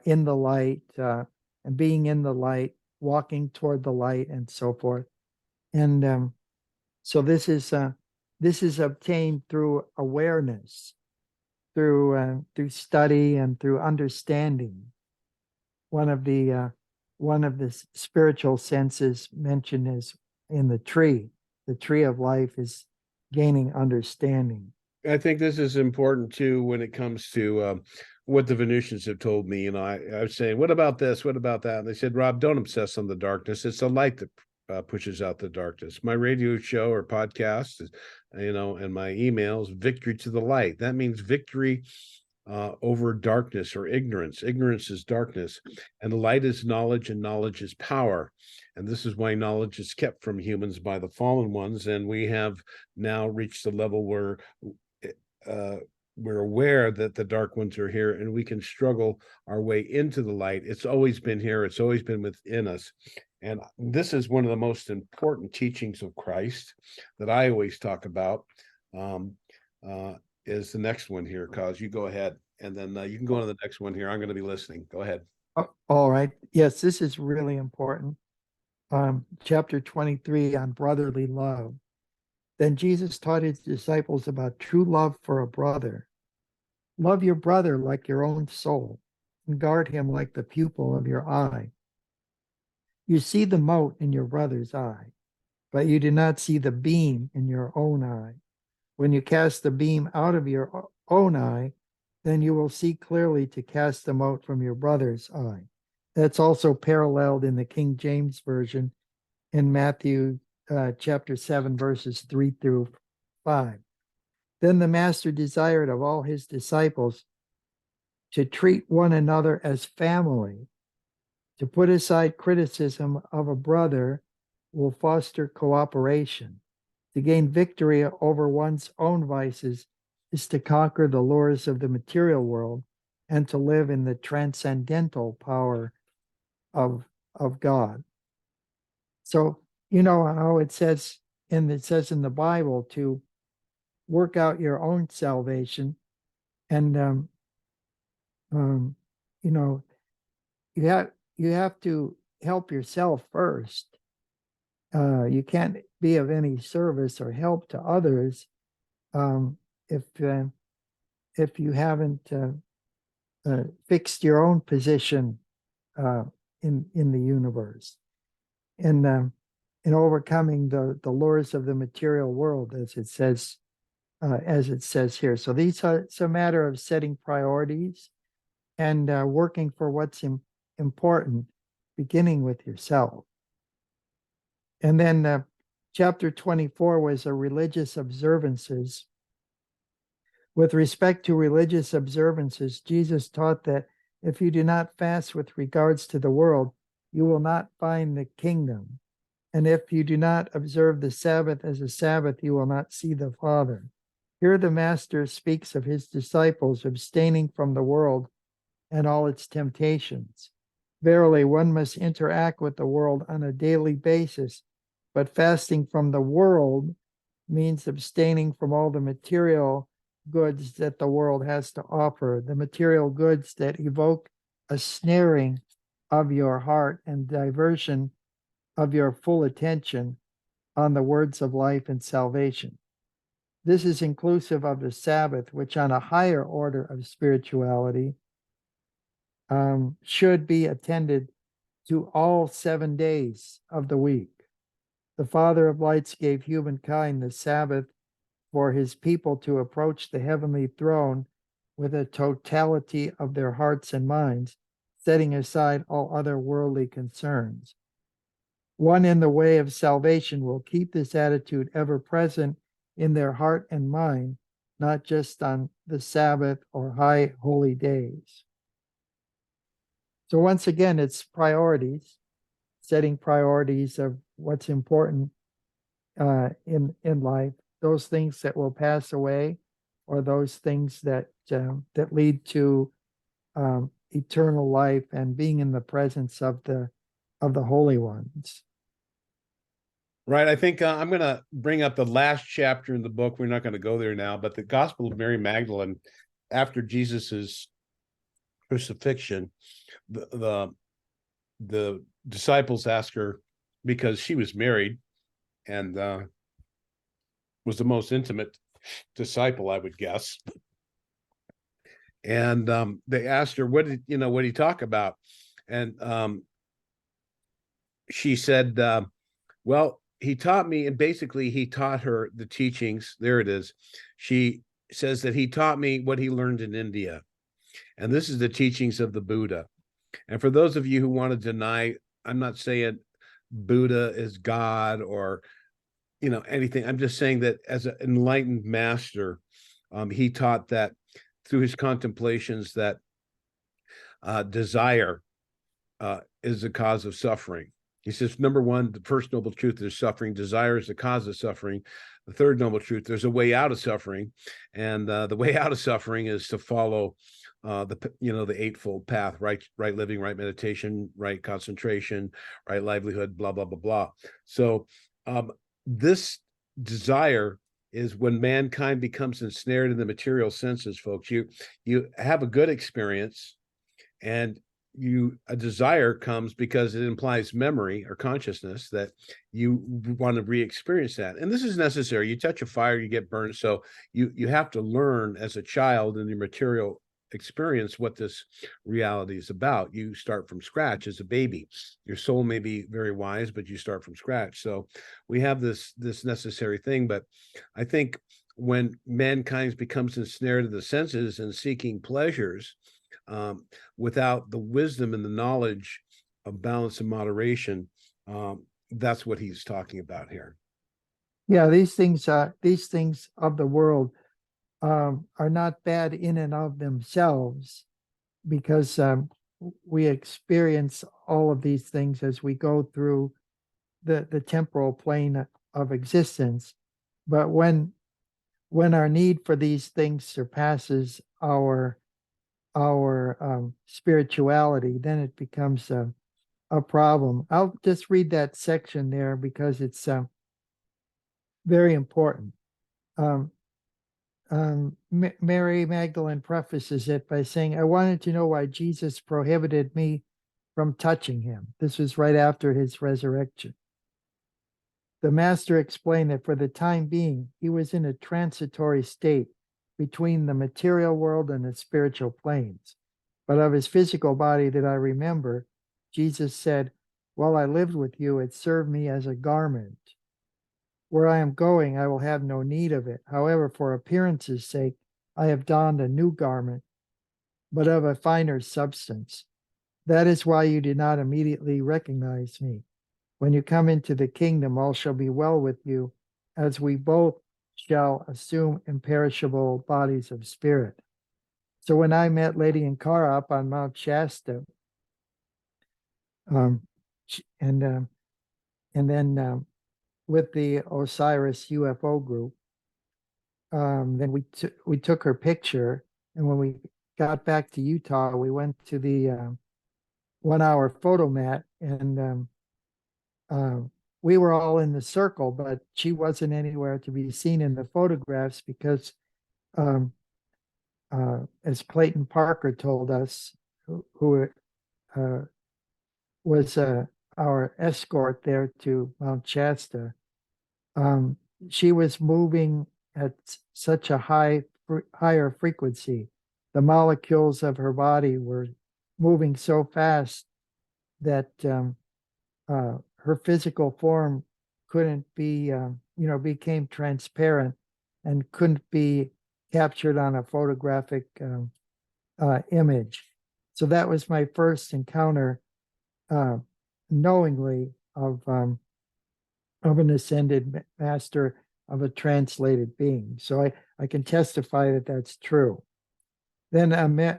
in the light, and being in the light, walking toward the light, and so forth. And so this is obtained through awareness, through study, and through understanding. One of the spiritual senses mentioned is in the tree. The tree of life is gaining understanding. I think this is important too when it comes to what the Venusians have told me. I was saying, what about this? What about that? And they said, Rob, don't obsess on the darkness. It's the light that pushes out the darkness. My radio show or podcast is, and my emails, victory to the light. That means victory over darkness or ignorance. Ignorance is darkness, and the light is knowledge, and knowledge is power. And this is why knowledge is kept from humans by the fallen ones. And we have now reached a level where uh, we're aware that the dark ones are here, and we can struggle our way into the light. It's always been here. It's always been within us. And this is one of the most important teachings of Christ that I always talk about. Is the next one here, cause you go ahead, and then you can go on to the next one here. I'm going to be listening. Go ahead. All right. Yes, this is really important. Chapter 23 on brotherly love. Then Jesus taught his disciples about true love for a brother. Love your brother like your own soul, and guard him like the pupil of your eye. You see the mote in your brother's eye, but you do not see the beam in your own eye. When you cast the beam out of your own eye, then you will see clearly to cast the mote from your brother's eye. That's also paralleled in the King James Version in Matthew chapter 7, verses 3 through 5. Then the master desired of all his disciples to treat one another as family. To put aside criticism of a brother will foster cooperation. To gain victory over one's own vices is to conquer the lures of the material world and to live in the transcendental power of God. So, you know how it says in the Bible to work out your own salvation, and you know, you have to help yourself first. You can't be of any service or help to others if you haven't fixed your own position in the universe, and in overcoming the lures of the material world, as it says here. So it's a matter of setting priorities and working for what's important, beginning with yourself. And then chapter 24 was a religious observances. With respect to religious observances, Jesus taught that if you do not fast with regards to the world, you will not find the kingdom. And if you do not observe the Sabbath as a Sabbath, you will not see the Father. Here the Master speaks of his disciples abstaining from the world and all its temptations. Verily, one must interact with the world on a daily basis, but fasting from the world means abstaining from all the material goods that the world has to offer, the material goods that evoke a snaring of your heart and diversion of your full attention on the words of life and salvation. This is inclusive of the Sabbath, which on a higher order of spirituality should be attended to all 7 days of the week. The Father of lights gave humankind the Sabbath for his people to approach the heavenly throne with a totality of their hearts and minds, setting aside all other worldly concerns. One in the way of salvation will keep this attitude ever present in their heart and mind, not just on the Sabbath or high holy days. So once again, it's priorities, setting priorities of what's important in life, those things that will pass away, or those things that lead to eternal life and being in the presence of the holy ones. Right. I think I'm going to bring up the last chapter in the book. We're not going to go there now, but the Gospel of Mary Magdalene, after Jesus's crucifixion, the disciples asked her, because she was married and was the most intimate disciple, I would guess. And they asked her, what did he talk about? And she said, well, he taught me, and basically he taught her the teachings. There it is. She says that he taught me what he learned in India. And this is the teachings of the Buddha. And for those of you who want to deny, I'm not saying Buddha is God or, anything. I'm just saying that as an enlightened master, he taught that through his contemplations that desire is the cause of suffering. He says, number one, the first noble truth is suffering. Desire is the cause of suffering. The third noble truth, there's a way out of suffering, and the way out of suffering is to follow the eightfold path: right living, right meditation, right concentration, right livelihood, blah blah blah blah. So this desire is when mankind becomes ensnared in the material senses, folks. You have a good experience, and a desire comes because it implies memory or consciousness that you want to re-experience that. And this is necessary. You touch a fire, you get burned. So you have to learn as a child in your material experience what this reality is about. You start from scratch as a baby. Your soul may be very wise, but you start from scratch. So we have this necessary thing. But I think when mankind becomes ensnared in the senses and seeking pleasures, without the wisdom and the knowledge of balance and moderation, that's what he's talking about here. Yeah, these things of the world are not bad in and of themselves, because we experience all of these things as we go through the temporal plane of existence. But when our need for these things surpasses our spirituality, then it becomes a problem. I'll just read that section there because it's very important. Mary Magdalene prefaces it by saying, "I wanted to know why Jesus prohibited me from touching him." This was right after his resurrection. The master explained that for the time being, he was in a transitory state between the material world and the spiritual planes. But of his physical body that I remember, Jesus said, "While I lived with you, it served me as a garment. Where I am going, I will have no need of it. However, for appearance's sake, I have donned a new garment, but of a finer substance. That is why you did not immediately recognize me. When you come into the kingdom, all shall be well with you, as we both shall assume imperishable bodies of spirit." So when I met Lady Ankara up on Mount Shasta, um, and then with the Osiris UFO group, then we took her picture, and when we got back to Utah, we went to the 1 hour photo mat, and we were all in the circle, but she wasn't anywhere to be seen in the photographs because, as Clayton Parker told us, who was our escort there to Mount Shasta, she was moving at such a higher frequency. The molecules of her body were moving so fast that her physical form couldn't be, became transparent and couldn't be captured on a photographic image. So that was my first encounter, knowingly, of an ascended master, of a translated being. So I can testify that that's true. Then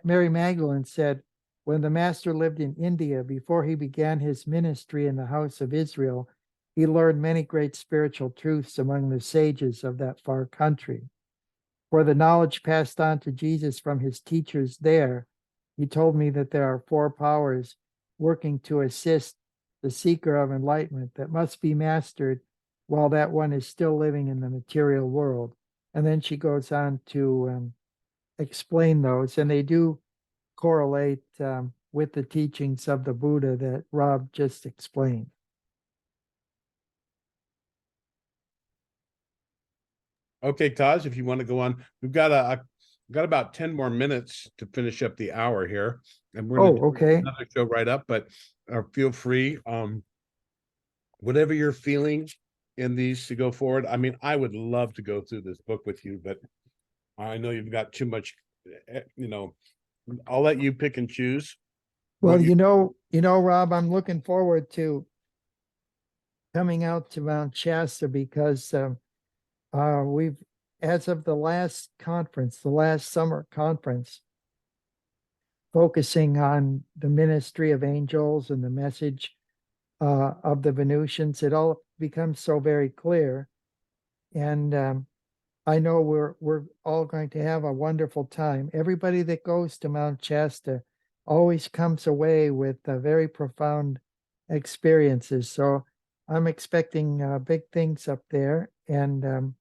Mary Magdalene said, when the master lived in India, before he began his ministry in the house of Israel, he learned many great spiritual truths among the sages of that far country. For the knowledge passed on to Jesus from his teachers there, he told me that there are 4 powers working to assist the seeker of enlightenment that must be mastered while that one is still living in the material world. And then she goes on to explain those, and they do correlate with the teachings of the Buddha that Rob just explained. Okay, Taj, if you want to go on, we've got about 10 more minutes to finish up the hour here, and we're going to do Okay. another show right up. But feel free, whatever you're feeling in these, to go forward. I mean, I would love to go through this book with you, but I know you've got too much. I'll let you pick and choose. Well, Rob, I'm looking forward to coming out to Mount Shasta because we've, as of the last conference, the last summer conference, focusing on the ministry of angels and the message of the Venusians, it all becomes so very clear. And I know we're all going to have a wonderful time. Everybody that goes to Mount Shasta always comes away with very profound experiences. So I'm expecting big things up there, and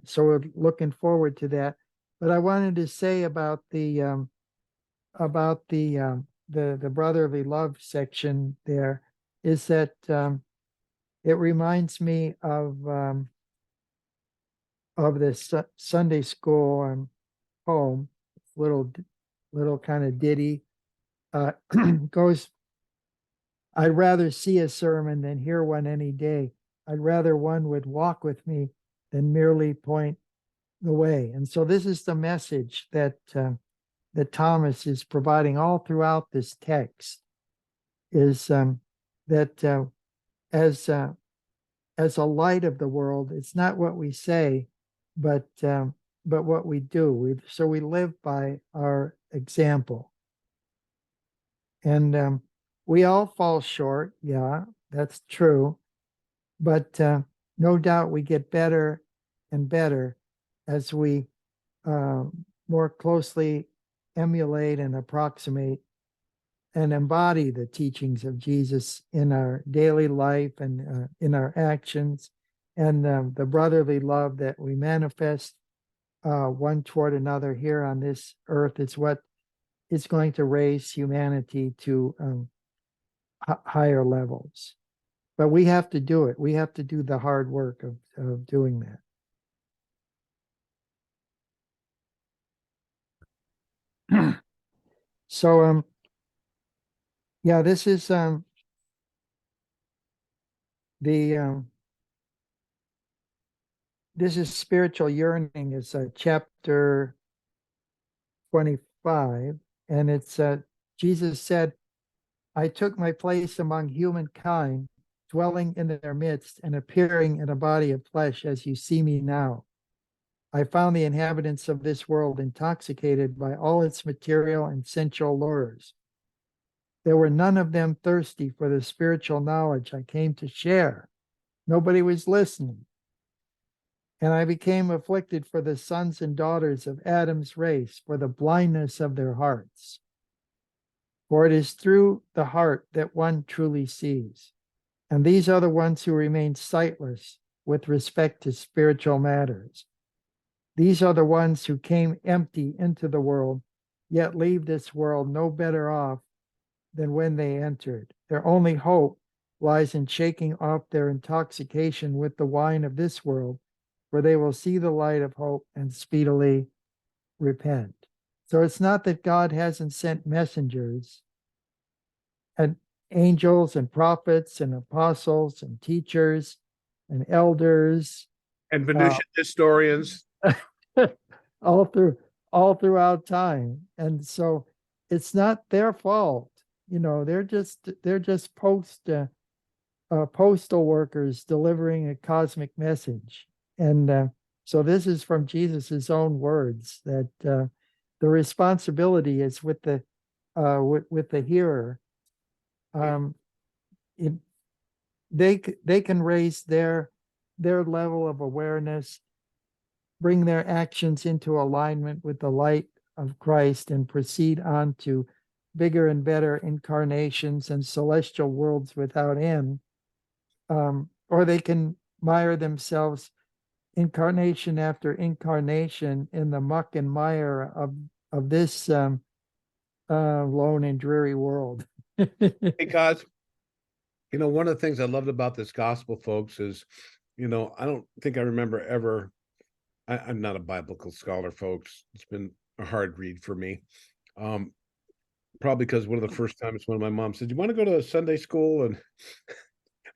so we're looking forward to that. But I wanted to say about the brotherly love section there is that it reminds me of this Sunday school poem, little kind of ditty. Goes, I'd rather see a sermon than hear one any day. I'd rather one would walk with me than merely point the way. And so this is the message that that Thomas is providing all throughout this text, is that as a light of the world, it's not what we say, but what we do. So we live by our example. And we all fall short. Yeah, that's true. But no doubt we get better and better as we more closely emulate and approximate and embody the teachings of Jesus in our daily life and in our actions. And the brotherly love that we manifest one toward another here on this earth is what is going to raise humanity to higher levels. But we have to do it. We have to do the hard work of doing that. So, yeah, this is this is spiritual yearning. It's chapter 25, and it's Jesus said, I took my place among humankind, dwelling in their midst and appearing in a body of flesh as you see me now. I found the inhabitants of this world intoxicated by all its material and sensual lures. There were none of them thirsty for the spiritual knowledge I came to share. Nobody was listening. And I became afflicted for the sons and daughters of Adam's race, for the blindness of their hearts. For it is through the heart that one truly sees. And these are the ones who remain sightless with respect to spiritual matters. These are the ones who came empty into the world, yet leave this world no better off than when they entered. Their only hope lies in shaking off their intoxication with the wine of this world, for they will see the light of hope and speedily repent. So it's not that God hasn't sent messengers and angels and prophets and apostles and teachers and elders And Venusian historians. all throughout time. And so it's not their fault. You know, they're just postal workers delivering a cosmic message. And so this is from Jesus's own words, that the responsibility is with the hearer. They can raise their level of awareness, bring their actions into alignment with the light of Christ, and proceed on to bigger and better incarnations and celestial worlds without end. Or they can mire themselves incarnation after incarnation in the muck and mire of this lone and dreary world. Because, one of the things I loved about this gospel, folks, is, I don't think I remember ever, I'm not a biblical scholar, folks. It's been a hard read for me. Probably because one of the first times when my mom said, you want to go to Sunday school? And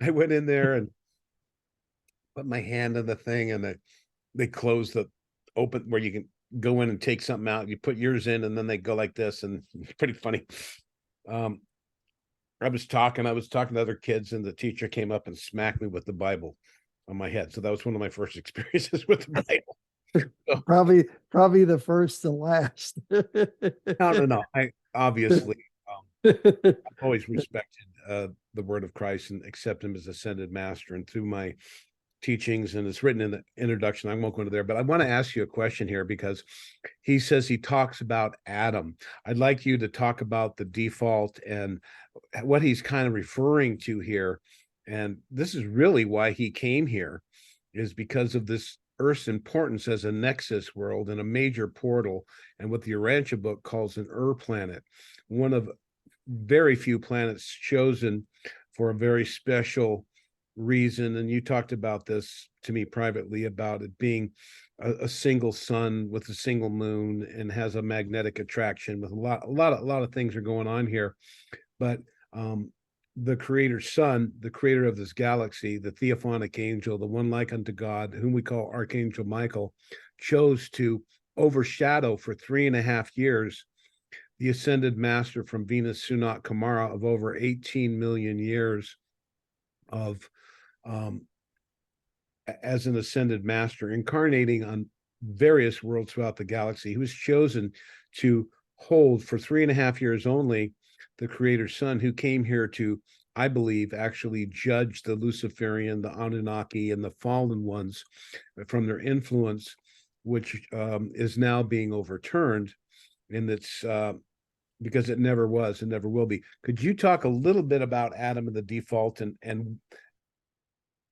I went in there and put my hand in the thing, and they closed the open where you can go in and take something out. You put yours in, and then they go like this, and it's pretty funny. I was talking to other kids, and the teacher came up and smacked me with the Bible on my head. So that was one of my first experiences with the Bible. So, Probably the first and last. no, no, no. I obviously I've always respected the word of Christ and accept him as ascended master. And through my teachings, and it's written in the introduction, I won't go into there, but I want to ask you a question here because he says he talks about Adam. I'd like you to talk about the default and what he's kind of referring to here. And this is really why he came here, is because of this Earth's importance as a nexus world and a major portal, and what the Urantia book calls an planet, one of very few planets chosen for a very special reason. And you talked about this to me privately about it being a single sun with a single moon and has a magnetic attraction with a lot of things are going on here. But the creator's son, the creator of this galaxy, the theophanic angel, the one like unto God, whom we call Archangel Michael, chose to overshadow for 3.5 years the ascended master from Venus, Sunat Kamara, of over 18 million years of um, as an ascended master, incarnating on various worlds throughout the galaxy. He was chosen to hold for 3.5 years only the creator's son, who came here to, I believe, actually judge the Luciferian, the Anunnaki, and the fallen ones from their influence, which is now being overturned. And it's because it never was and never will be. Could you talk a little bit about Adam and the default and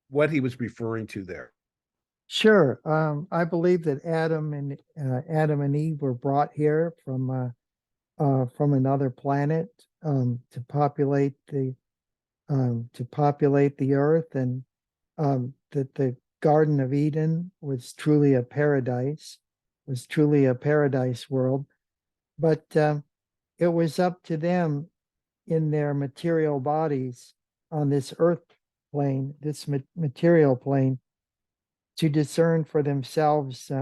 what he was referring to there? Sure. I believe that Adam and Eve were brought here from another planet to populate the earth, and that the Garden of Eden was truly a paradise, world. But it was up to them in their material bodies on this earth plane, this material plane, to discern for themselves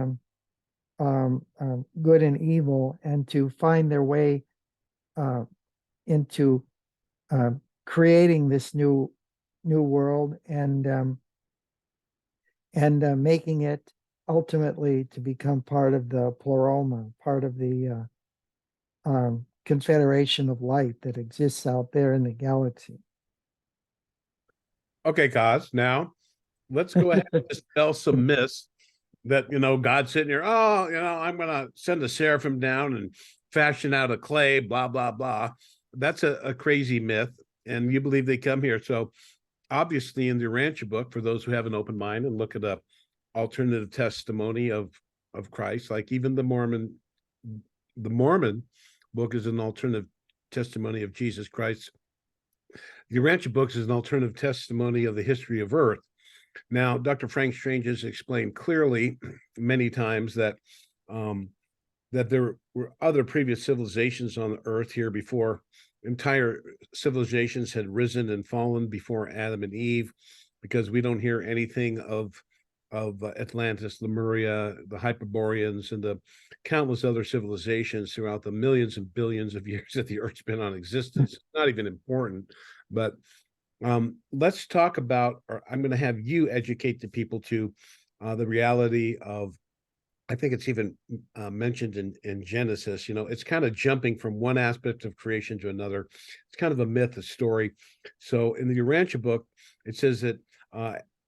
good and evil, and to find their way into uh, creating this new world, and making it ultimately to become part of the pleroma, part of the confederation of light that exists out there in the galaxy. Okay, Kaz, now let's go ahead and dispel some myths that, God's sitting here, oh, I'm going to send a seraphim down and fashion out of clay, blah, blah, blah. That's a crazy myth. And you believe they come here. So obviously in the Urantia book, for those who have an open mind and look at a alternative testimony of Christ, like even the Mormon book is an alternative testimony of Jesus Christ. The Urantia books is an alternative testimony of the history of Earth. Now, Dr. Frank Strange has explained clearly many times that that there were other previous civilizations on the Earth here before. Entire civilizations had risen and fallen before Adam and Eve, because we don't hear anything of Atlantis, Lemuria, the Hyperboreans, and the countless other civilizations throughout the millions and billions of years that the Earth's been on existence. It's not even important, but let's talk about, or I'm going to have you educate the people to the reality of, I think it's even mentioned in Genesis. It's kind of jumping from one aspect of creation to another. It's kind of a myth, a story. So in the Urantia book, it says that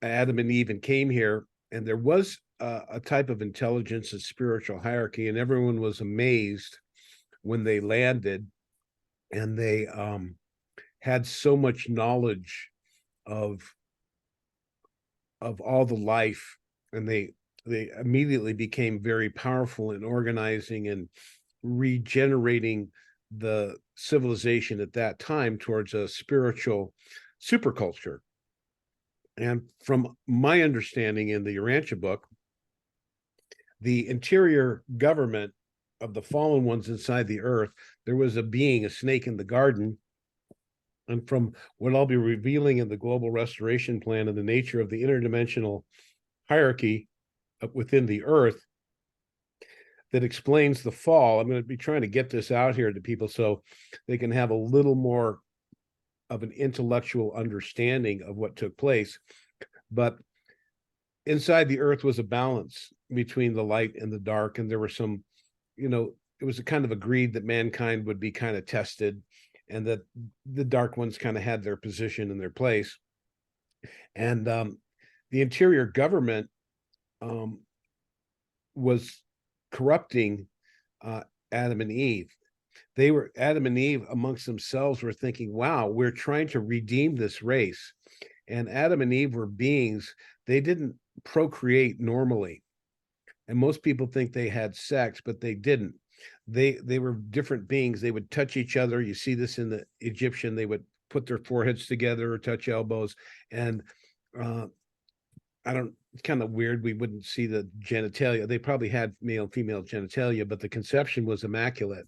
Adam and Eve came here, and there was a type of intelligence and spiritual hierarchy, and everyone was amazed when they landed, and they had so much knowledge of all the life, and they immediately became very powerful in organizing and regenerating the civilization at that time towards a spiritual superculture. And from my understanding in the Urantia book, the interior government of the fallen ones inside the earth, there was a being, a snake in the garden. And from what I'll be revealing in the global restoration plan and the nature of the interdimensional hierarchy within the earth that explains the fall, I'm going to be trying to get this out here to people so they can have a little more of an intellectual understanding of what took place. But inside the earth was a balance between the light and the dark. And there were some, it was a kind of agreed that mankind would be kind of tested, and that the dark ones kind of had their position in their place. And the interior government um, was corrupting Adam and Eve. Adam and Eve amongst themselves were thinking, wow, we're trying to redeem this race. And Adam and Eve were beings, they didn't procreate normally. And most people think they had sex, but they didn't. They were different beings. They would touch each other. You see this in the Egyptian, they would put their foreheads together or touch elbows. And I don't, it's kind of weird. We wouldn't see the genitalia. They probably had male and female genitalia, but the conception was immaculate.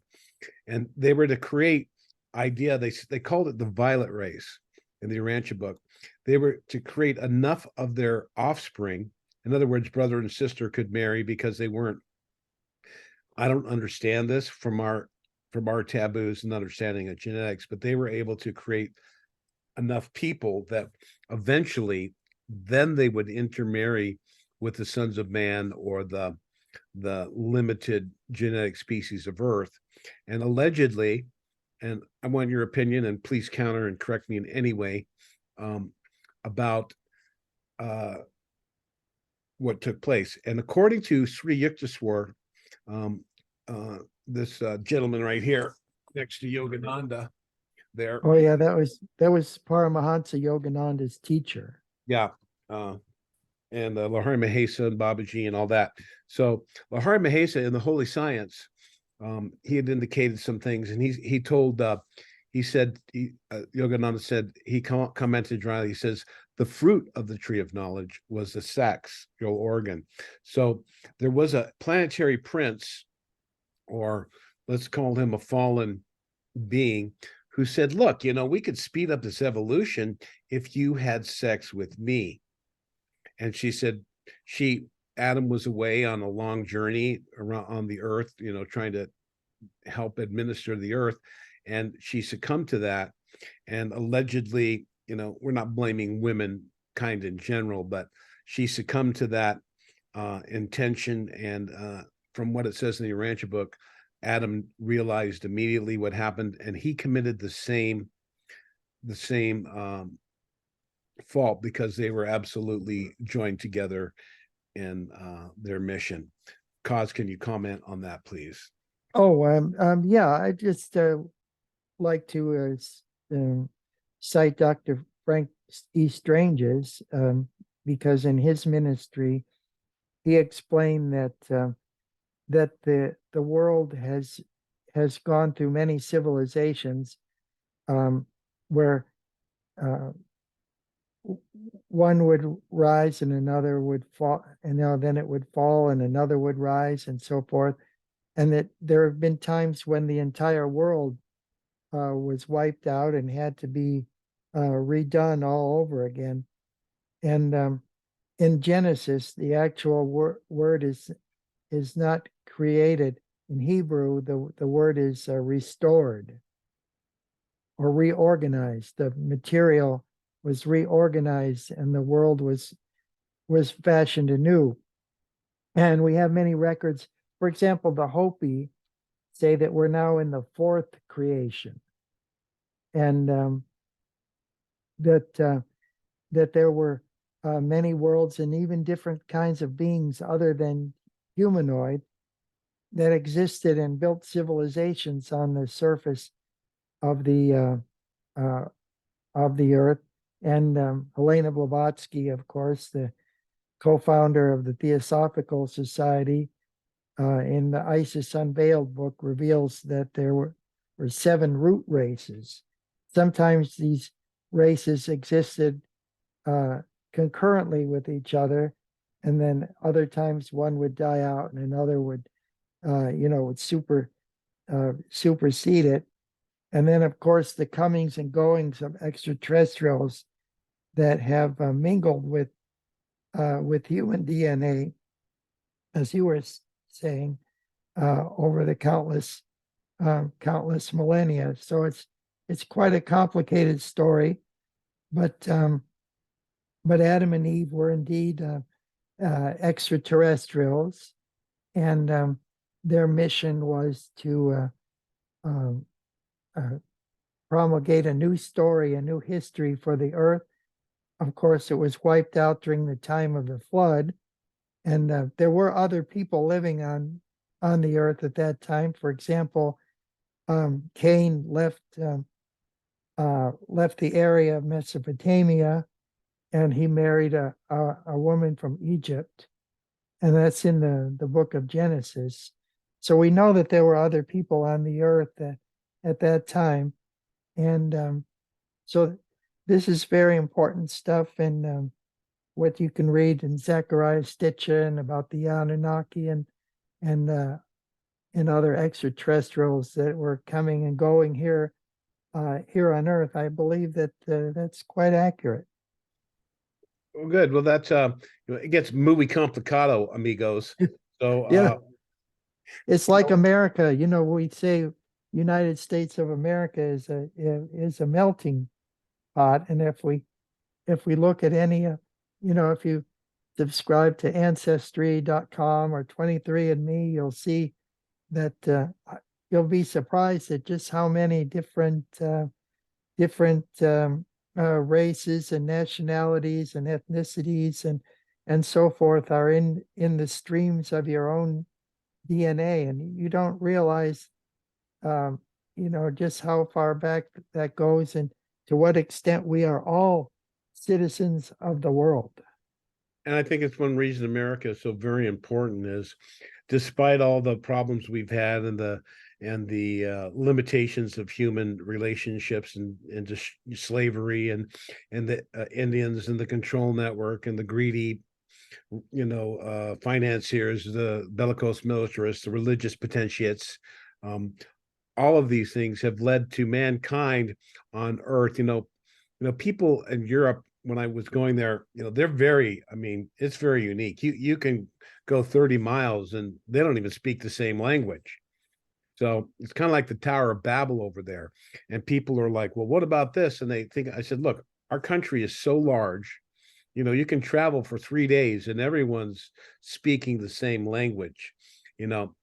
And they were to create they called it the violet race in the Urantia book. They were to create enough of their offspring. In other words, brother and sister could marry, because they weren't, I don't understand this from our taboos and understanding of genetics, but they were able to create enough people that eventually then they would intermarry with the sons of man, or the limited genetic species of Earth. And allegedly, and I want your opinion, and please counter and correct me in any way, about what took place. And according to Sri Yukteswar, this gentleman right here next to Yogananda there. Oh yeah, that was Paramahansa Yogananda's teacher. Yeah. And Lahari Mahesa and Babaji and all that. So Lahari Mahesa in the Holy Science, he had indicated some things, and he told, Yogananda said, he commented dryly, he says, the fruit of the tree of knowledge was the sexual organ. So there was a planetary prince, or let's call him a fallen being, who said, look, we could speed up this evolution if you had sex with me. And she said, Adam was away on a long journey around on the earth, trying to help administer the earth. And she succumbed to that. And allegedly, we're not blaming womenkind in general, but she succumbed to that intention. And from what it says in the Urantia book, Adam realized immediately what happened, and he committed the same fault, because they were absolutely joined together in their mission. Cause, can you comment on that, please? Oh, yeah, I just like to cite Dr. Frank E. Strange's, because in his ministry, he explained that that the world has gone through many civilizations, where one would rise and another would fall, and then it would fall and another would rise, and so forth. And that there have been times when the entire world was wiped out and had to be redone all over again. And in Genesis, the actual word is not created. In Hebrew, the word is restored or reorganized. The material was reorganized and the world was fashioned anew. And we have many records. For example, the Hopi say that we're now in the fourth creation, and that there were many worlds and even different kinds of beings other than humanoid that existed and built civilizations on the surface of the earth. And Helena Blavatsky, of course, the co-founder of the Theosophical Society, in the Isis Unveiled book, reveals that there were 7 root races. Sometimes these races existed concurrently with each other, and then other times one would die out and another would supersede it. And then, of course, the comings and goings of extraterrestrials that have mingled with human DNA, as you were saying, over the countless millennia. So it's it's quite a complicated story, but Adam and Eve were indeed extraterrestrials, and their mission was to um, uh, promulgate a new story, a new history for the earth. Of course, it was wiped out during the time of the flood, and there were other people living on the earth at that time. For example, Cain left the area of Mesopotamia, and he married a woman from Egypt, and that's in the book of Genesis. So we know that there were other people on the earth at that time, and so this is very important stuff, and what you can read in Zechariah Stitchin about the Anunnaki and and other extraterrestrials that were coming and going here on Earth. I believe that that's quite accurate. Well, good. Well, that's it gets muy complicado, amigos. So Yeah, it's like America. You know, we say United States of America is a melting pot, and if we look at any, you know, if you subscribe to ancestry.com or 23andMe, you'll see that you'll be surprised at just how many different races and nationalities and ethnicities and so forth are in the streams of your own DNA, and you don't realize, um, you know, just how far back that goes and to what extent we are all citizens of the world. and I think it's one reason America is so very important is despite all the problems we've had and the limitations of human relationships and just slavery and the Indians and the control network and the greedy financiers, the bellicose militarists, the religious potentiates, all of these things have led to mankind on Earth. People in Europe when I was going there, they're very. I mean, it's very unique. You can go 30 miles and they don't even speak the same language. So it's kind of like the Tower of Babel over there. And people are like, well, what about this? And they think, I said, look, our country is so large. You can travel for 3 days and everyone's speaking the same language, you know.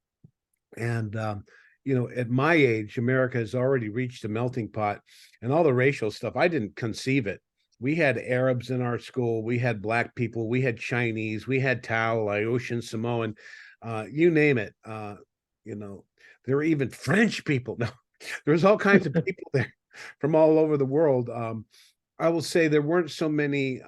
And, at my age, America has already reached a melting pot and all the racial stuff. I didn't conceive it. We had Arabs in our school. We had Black people. We had Chinese. We had Tao, Laotian, Samoan, you name it. You know, there were even French people. No, there's all kinds of people there from all over the world. I will say there weren't so many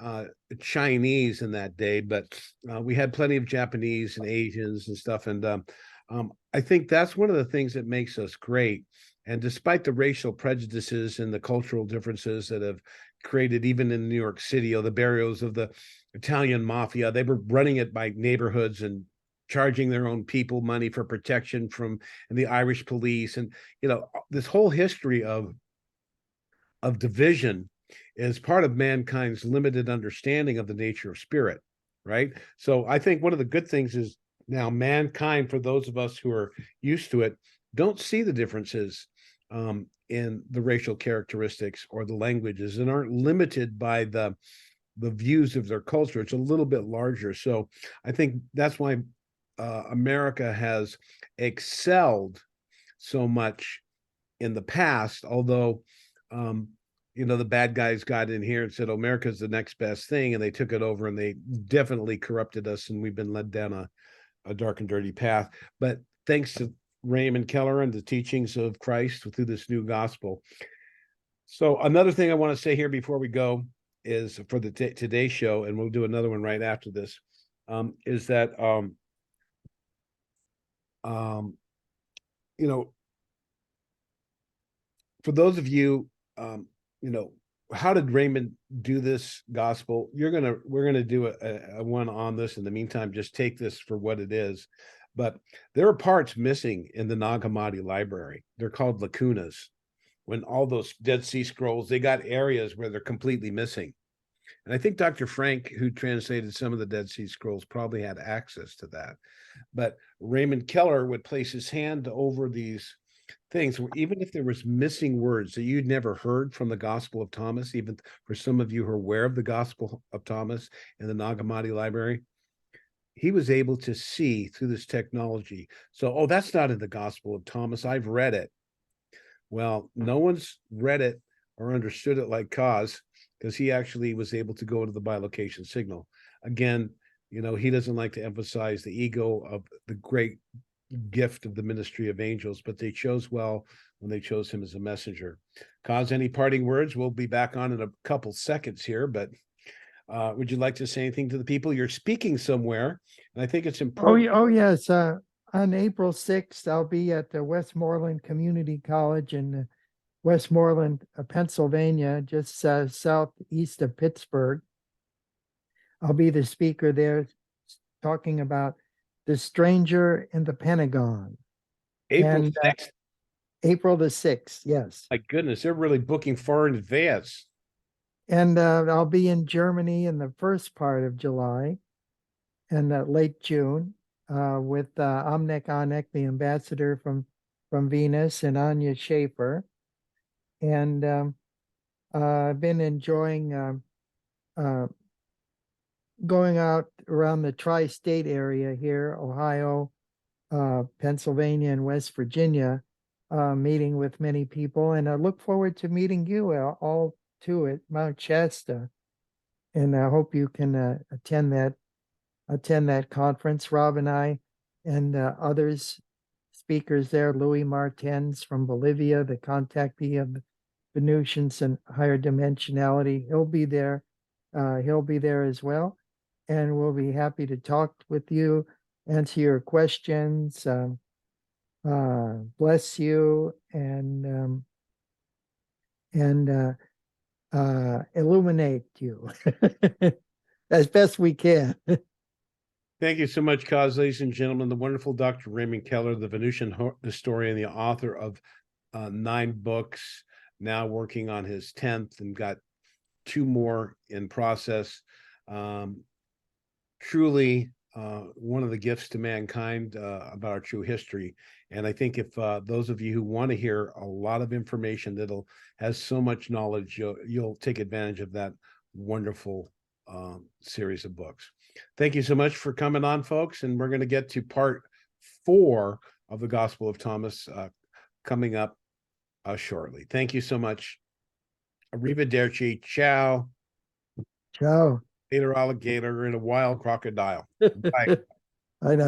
Chinese in that day, but we had plenty of Japanese and Asians and stuff. And I think that's one of the things that makes us great. And despite the racial prejudices and the cultural differences that have created, even in New York City, the barrios of the Italian mafia, they were running it by neighborhoods and charging their own people money for protection from the Irish police. And, this whole history of division is part of mankind's limited understanding of the nature of spirit, right? So I think one of the good things is now mankind, for those of us who are used to it, don't see the differences in the racial characteristics or the languages and aren't limited by the views of their culture. It's a little bit larger. So I think that's why America has excelled so much in the past, although the bad guys got in here and said, America's the next best thing, and they took it over and they definitely corrupted us, and we've been led down a dark and dirty path. But thanks to Raymond Keller and the teachings of Christ through this new gospel. So another thing I want to say here before we go is for the today's show, and we'll do another one right after this, is that for those of you, how did Raymond do this gospel? We're gonna do a one on this. In the meantime, just take this for what it is. But there are parts missing in the Nag Hammadi library. They're called lacunas. When all those Dead Sea Scrolls, they got areas where they're completely missing. And I think Dr. Frank, who translated some of the Dead Sea Scrolls, probably had access to that. But Raymond Keller would place his hand over these things where even if there was missing words that you'd never heard from the Gospel of Thomas, even for some of you who are aware of the Gospel of Thomas in the Nag Hammadi library, he was able to see through this technology. So, oh, that's not in the Gospel of Thomas. I've read it. Well, no one's read it or understood it like Kaz, because he actually was able to go to the bilocation signal. Again, he doesn't like to emphasize the ego of the great gift of the ministry of angels, but they chose well when they chose him as a messenger. Kaz, any parting words? We'll be back on in a couple seconds here, but would you like to say anything to the people? You're speaking somewhere, and I think it's important. Oh yes. On April 6th, I'll be at the Westmoreland Community College in Westmoreland, Pennsylvania, just southeast of Pittsburgh. I'll be the speaker there talking about the stranger in the Pentagon. April And 6th. April the 6th, yes. My goodness, they're really booking far in advance. And I'll be in Germany in the first part of July and late June with Amnek Anek, the ambassador from Venus, and Anya Schaefer. And I've been enjoying going out around the tri-state area here, Ohio, Pennsylvania, and West Virginia, meeting with many people. And I look forward to meeting you all too at Mount Shasta. And I hope you can attend that conference. Rob and I and others speakers there, Louis Martens from Bolivia, the contactee of Venusians and higher dimensionality. He'll be there. He'll be there as well. And we'll be happy to talk with you, answer your questions, bless you, and illuminate you as best we can. Thank you so much, Kaz, ladies and gentlemen. The wonderful Dr. Raymond Keller, the Venusian historian, the author of 9 books, now working on his 10th and got 2 more in process. Truly one of the gifts to mankind about our true history. And I think if those of you who want to hear a lot of information that'll has so much knowledge, you'll take advantage of that wonderful series of books. Thank you so much for coming on, folks. And we're going to get to part 4 of the Gospel of Thomas coming up shortly. Thank you so much. Arrivederci. Ciao. Ciao. Later, alligator and a wild crocodile. Bye. I know.